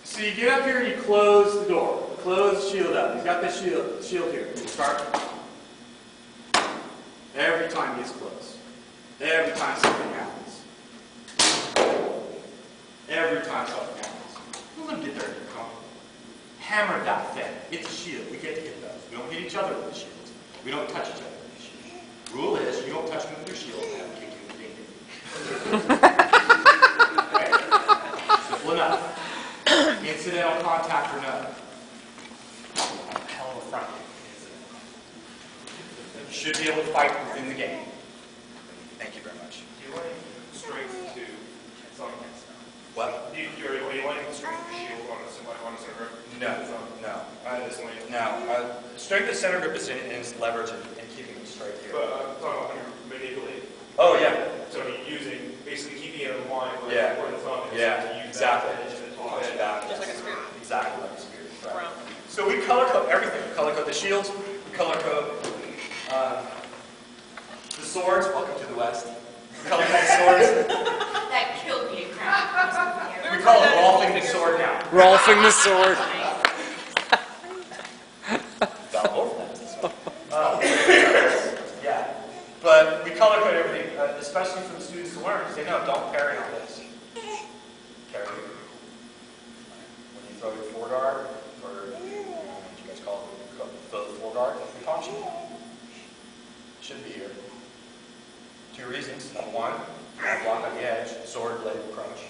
So you get up here and you close the door. Close the shield up. He's got this shield here. Start. Every time he gets close. Every time something happens. Every time something happens. We'll let him get there and get comfortable. Hammer that thing. It's a shield. We get to hit those. We don't hit each other with the shields. We don't touch each other with the shield. Rule is, you don't touch me with your shield, and I will kick you with the ding. Okay? Simple enough. Incidental contact or no. Hell of a front kick. You should be able to fight within the game. Thank you very much. Do you want strength to something? What? Do you want strength to shield on a server? No. Strength of center grip is in leverage and keeping it straight here. But I'm talking about when you're manipulating. Oh, yeah. So using, basically keeping it in line with Yeah. where the thumb is. Yeah, to use exactly. That edge to Push it back. Just like a spear. Exactly like a spear. Right. Around. So we color code everything. We color code the shields. We color code the swords. Welcome to the West. We color code the swords. That killed me at crap. We call it Rolfing the sword now. Rolfing the sword. Fell over that. Yeah. But we color code everything, especially for the students to learn, because they know don't parry on this. Parry. When you throw your foreguard, or what do you guys call it? The foreguard, the caution. Should be here. Two reasons. Number one, you have block on the edge, sword, blade, will crush.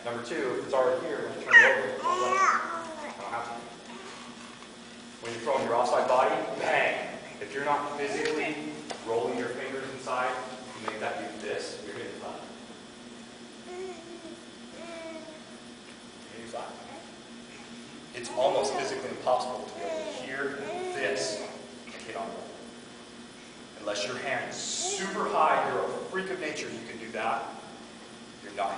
Number two, if it's already here, when you turn it over, it's all right. I don't have to. When you're throwing your offside body, bang. If you're not physically rolling your fingers inside, you make that do this, you're hitting flat. Use that. It's almost physically impossible to be able to hear this and hit on it. Unless your hand is super high, you're a freak of nature, you can do that, you're not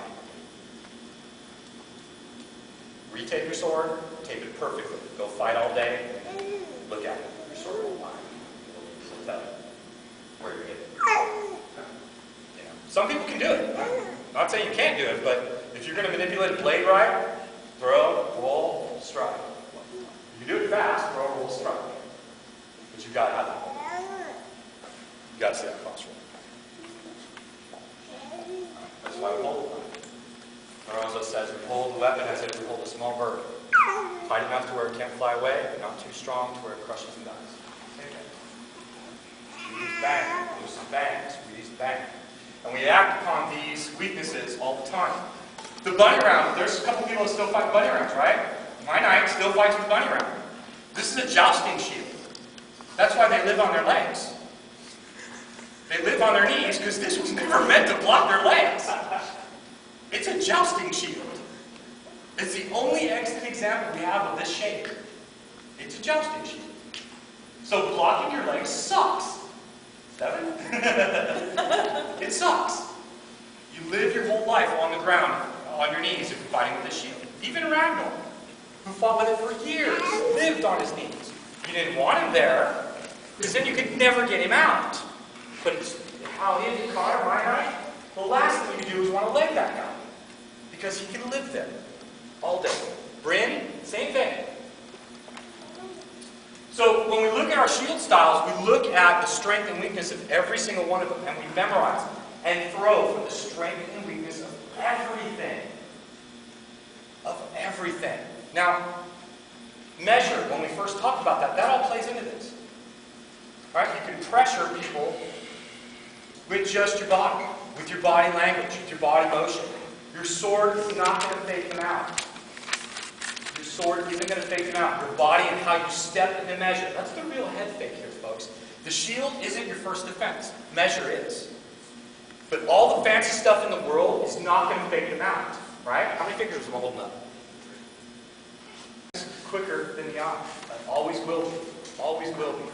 hitting. Retape your sword, tape it perfectly. Go fight all day, look at it. Your sword won't lie. It'll tell you where you're hitting. You know, some people can do it. I'm not saying you can't do it, but if you're going to manipulate a blade right, throw, roll, strike. You can do it fast, throw, roll, strike. But you've got to have that. You've got to see that cross roll. That's why we hold it. Or also says we hold the weapon as if we hold a small bird. Tight enough to where it can't fly away, but not too strong to where it crushes and dies. We use bang, we use some bangs, we use bang. And we act upon these weaknesses all the time. The bunny round, there's a couple people that still fight bunny rounds, right? My knight still fights with bunny round. This is a jousting shield. That's why they live on their legs. They live on their knees because this was never meant to block their legs. It's a jousting shield. It's the only extant example we have of this shape. It's a jousting shield. So blocking your legs sucks. Seven? It sucks. You live your whole life on the ground, on your knees, if you're fighting with a shield. Even Ragnar, who fought with it for years, lived on his knees. You didn't want him there, because then you could never get him out. But it's how he is caught my knight. The last thing you do is want to leg that guy. Because he can live there all day. Bryn, same thing. So when we look at our shield styles, we look at the strength and weakness of every single one of them, and we memorize them and throw from the strength and weakness of everything. Of everything. Now, measure, when we first talked about that, that all plays into this. Right? You can pressure people with just your body, with your body language, with your body motion. Your sword is not going to fake them out. Your sword isn't going to fake them out. Your body and how you step into measure. That's the real head fake here, folks. The shield isn't your first defense. Measure is. But all the fancy stuff in the world is not going to fake them out. Right? How many fingers am I holding up? It's quicker than the eye. Always will be. Always will be.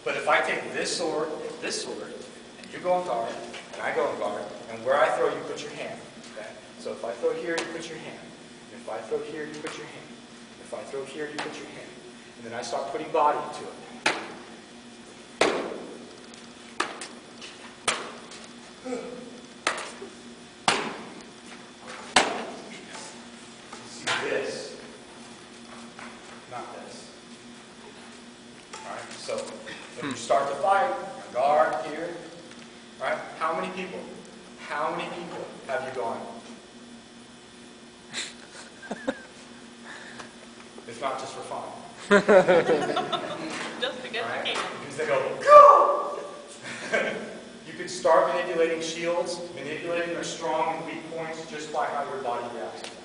But if I take this sword, and you go on guard, and I go on guard, and where I throw, you put your hand. Okay? So if I throw here, you put your hand. And if I throw here, you put your hand. And if I throw here, you put your hand. And then I start putting body to it. See this, not this. Alright, so when you start to fight, guard here, right? How many people have you gone? It's not just for fun. Just to get Right? the game. Because they go, you can start manipulating shields, manipulating their strong and weak points just by how your body reacts to them.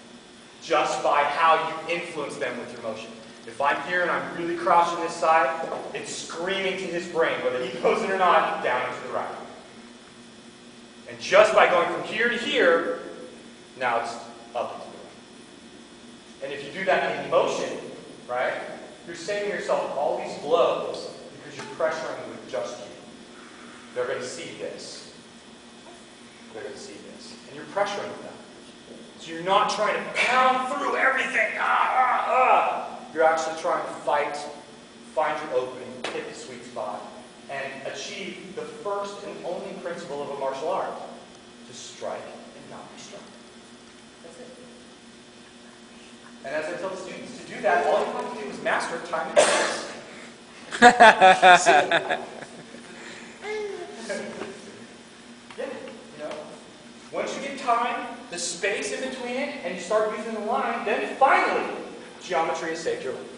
Just by how you influence them with your motion. If I'm here and I'm really crouching this side, it's screaming to his brain, whether he knows it or not, down and to the right. And just by going from here to here, now it's up and to the right. And if you do that in motion, right, you're saving yourself all these blows because you're pressuring with just you. They're going to see this. They're going to see this. And you're pressuring them. So you're not trying to pound through everything. You're actually trying to fight, find your opening, hit the sweet spot, and achieve the first and only principle of a martial art. To strike and not be struck. That's it. And as I tell the students, to do that, all you have to do is master time and space. Yeah, you know. Once you get time, the space in between it, and you start using the line, then finally, geometry has saved your life.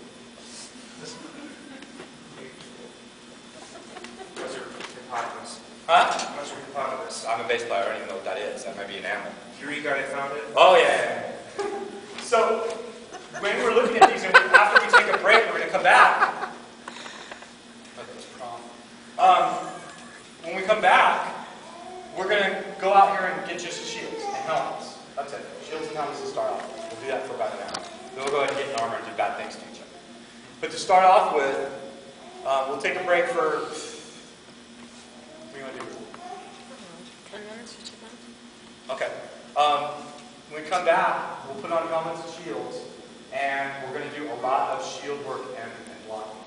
What's your practice? Huh? What's your hippopotamus. I'm a bass player. I don't even know what that is. That might be an animal. You got it found it? Oh, yeah. So, when we're looking at these, and after we take a break, we're going to come back. When we come back, we're going to go out here and get just shields and helmets. That's it. Shields and helmets to start off with. We'll do that for about an hour. Then we'll go ahead and get in armor and do bad things to each other. But to start off with, we'll take a break for... What do you want to do? 10 minutes or 2 minutes? Okay. When we come back, we'll put on helmets and shields, and we're going to do a lot of shield work and blocking.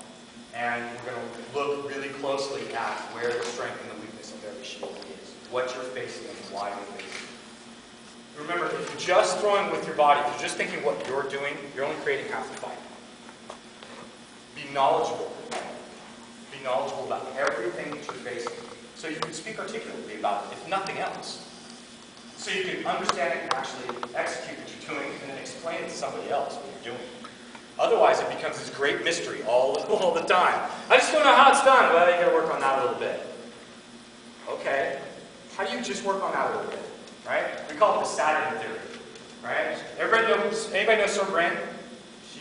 And we're going to look really closely at where the strength and the weakness of every shield is, what you're facing and why you're facing it. Remember, if you're just throwing with your body, if you're just thinking what you're doing, you're only creating half the fight. Be knowledgeable. Be knowledgeable about everything that you're facing, so you can speak articulately about it, if nothing else. So you can understand it and actually execute what you're doing and then explain it to somebody else what you're doing. Otherwise, it becomes this great mystery all the time. I just don't know how it's done. Well, you got to work on that a little bit. Okay. How do you just work on that a little bit? Right? We call it the Saturn theory. Right? Anybody know Sir Brent?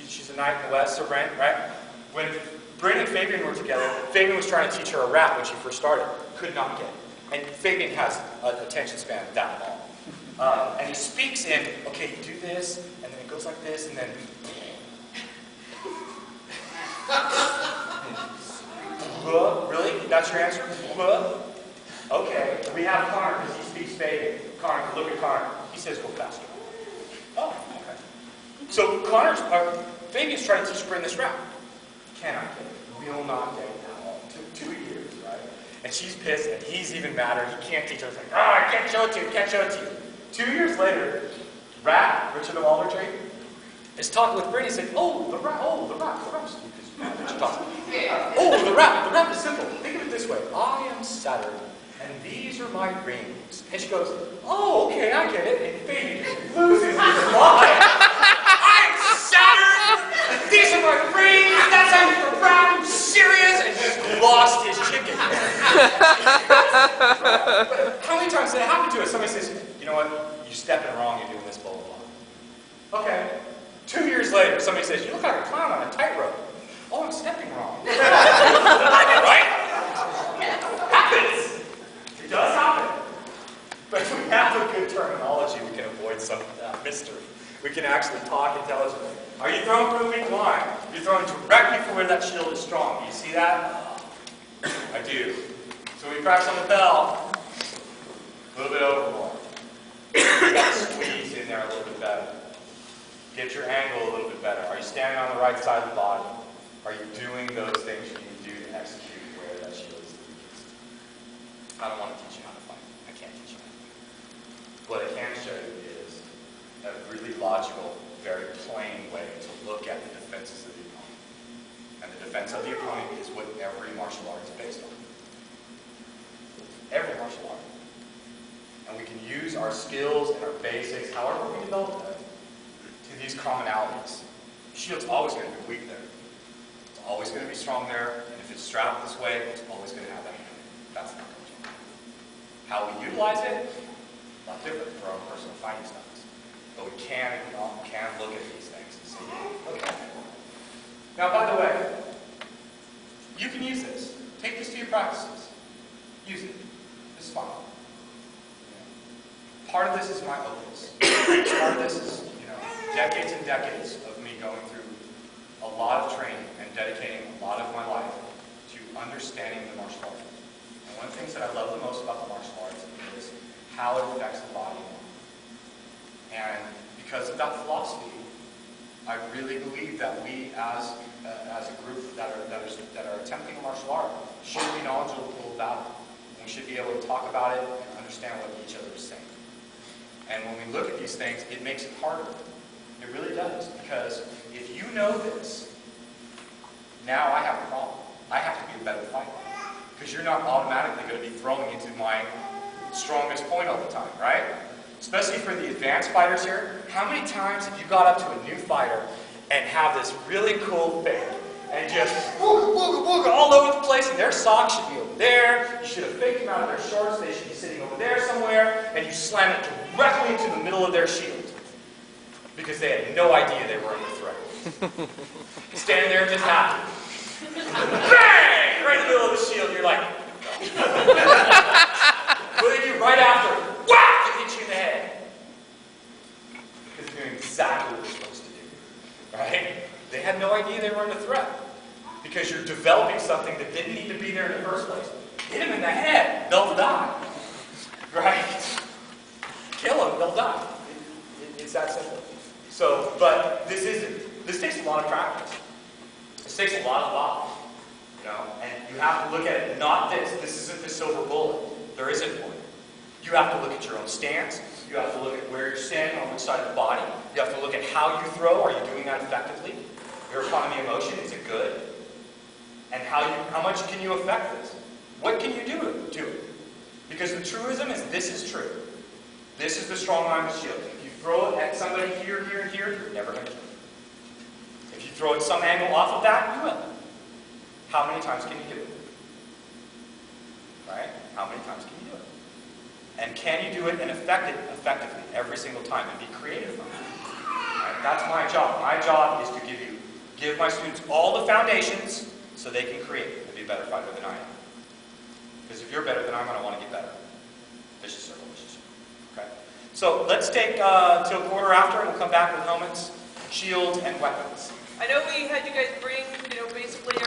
She's a knight in the West, Sir Brent, right? When Brent and Fabian were together, Fabian was trying to teach her a rap when she first started. Could not get it. And Fabian has an attention span that long. And he speaks in, okay, you do this, and then it goes like this, and then... Really? That's your answer? Okay. We have Connor, because he speaks Fabian. Connor, look at Connor. He says go faster. Oh, okay. So Fabian's trying to teach Brent this rap. Cannot get it. Will not get it at all. Took 2 years, right? And she's pissed, and he's even madder. He can't teach her. He's like, I can't show it to you, can't show it to you. 2 years later, Richard of Aldertree, is talking with Brady. He said, the rap stupid. What you talking about? The rap is simple. Think of it this way. I am Saturn, and these are my rings. And she goes, okay, I get it. And Fabian loses his mind. I'm Saturn, and these are my rings. That's how you rap. I'm serious. And just lost his chicken. How many times did it happen to us? Somebody says, you know what? You're stepping wrong. You're doing this, blah, blah, blah. Okay. 2 years later, somebody says, you look like a clown on a tightrope. Oh, I'm stepping wrong. Right? Happens. It does happen. But if we have a good terminology, we can avoid some of that mystery. We can actually talk intelligently. Are you throwing for a weak line? You're throwing directly for where that shield is strong. Do you see that? I do. So we practice on the bell. A little bit overboard. Squeeze in there a little bit better. Get your angle a little bit better. Are you standing on the right side of the body? Are you doing those things you need to do to execute where that shield is the weakest? I don't want to teach you how to fight. I can't teach you how to fight. What I can show you is a really logical, very plain way to look at the defenses of the opponent. And the defense of the opponent is what every martial art is based on. Every martial art. And we can use our skills and our basics, however we develop them, to these commonalities. Shield's always going to be weak there. It's always going to be strong there, and if it's strapped this way, it's always going to have that hand. That's not going to change. How we utilize it, a lot different for our own personal fighting styles. But we can look at these things and say, okay. Now, by the way, you can use this. Take this to your practices. Use it. This is fine. Part of this is my opus. Part of this is, decades and decades of me going through a lot of training and dedicating a lot of my life to understanding the martial arts. And one of the things that I love the most about the martial arts is how it affects the body. And because of that philosophy, I really believe that we, as a group that are attempting a martial art, should be knowledgeable about it. And we should be able to talk about it and understand what each other is saying. And when we look at these things, it makes it harder. It really does. Because if you know this, now I have a problem. I have to be a better fighter. Because you're not automatically going to be throwing into my strongest point all the time, right? Especially for the advanced fighters here. How many times have you got up to a new fighter and have this really cool fake and just wooga, wooga, wooga all over the place, and their sock should be over there. You should have faked them out button of their shorts, they should be sitting over there somewhere, and you slam it directly into the middle of their shield. Because they had no idea they were under threat. Standing there just happy. Bang! Right in the middle of the shield, you're like, what did you do right after? Whack! It hit you in the head. Because they're doing exactly what they're supposed to do. Right? They had no idea they were under threat. Because you're developing something that didn't need to be there in the first place. Hit them in the head, they'll die. Right? Kill them, they'll die. It's that simple. So, but this takes a lot of practice. This takes a lot of thought. You know, and you have to look at it, not this. This isn't the silver bullet. There isn't one. You have to look at your own stance. You have to look at where you're standing, on which side of the body. You have to look at how you throw. Are you doing that effectively? Your economy of motion, is it good? And how much can you affect this? What can you do to it? Because the truism is this is true. This is the strong arm of the shield. If you throw it at somebody here, here, and here, you're never going to kill them. If you throw it some angle off of that, you will. How many times can you do it? Right? How many times can you do it? And can you do it and effectively every single time and be creative about it? Right? That's my job. My job is to give my students all the foundations so they can create and be a better fighter than I am. Because if you're better than I am, I want to get better. Vicious circle, vicious circle. Okay? So let's take till quarter after, and we'll come back with helmets, shields, and weapons. I know we had you guys bring, basically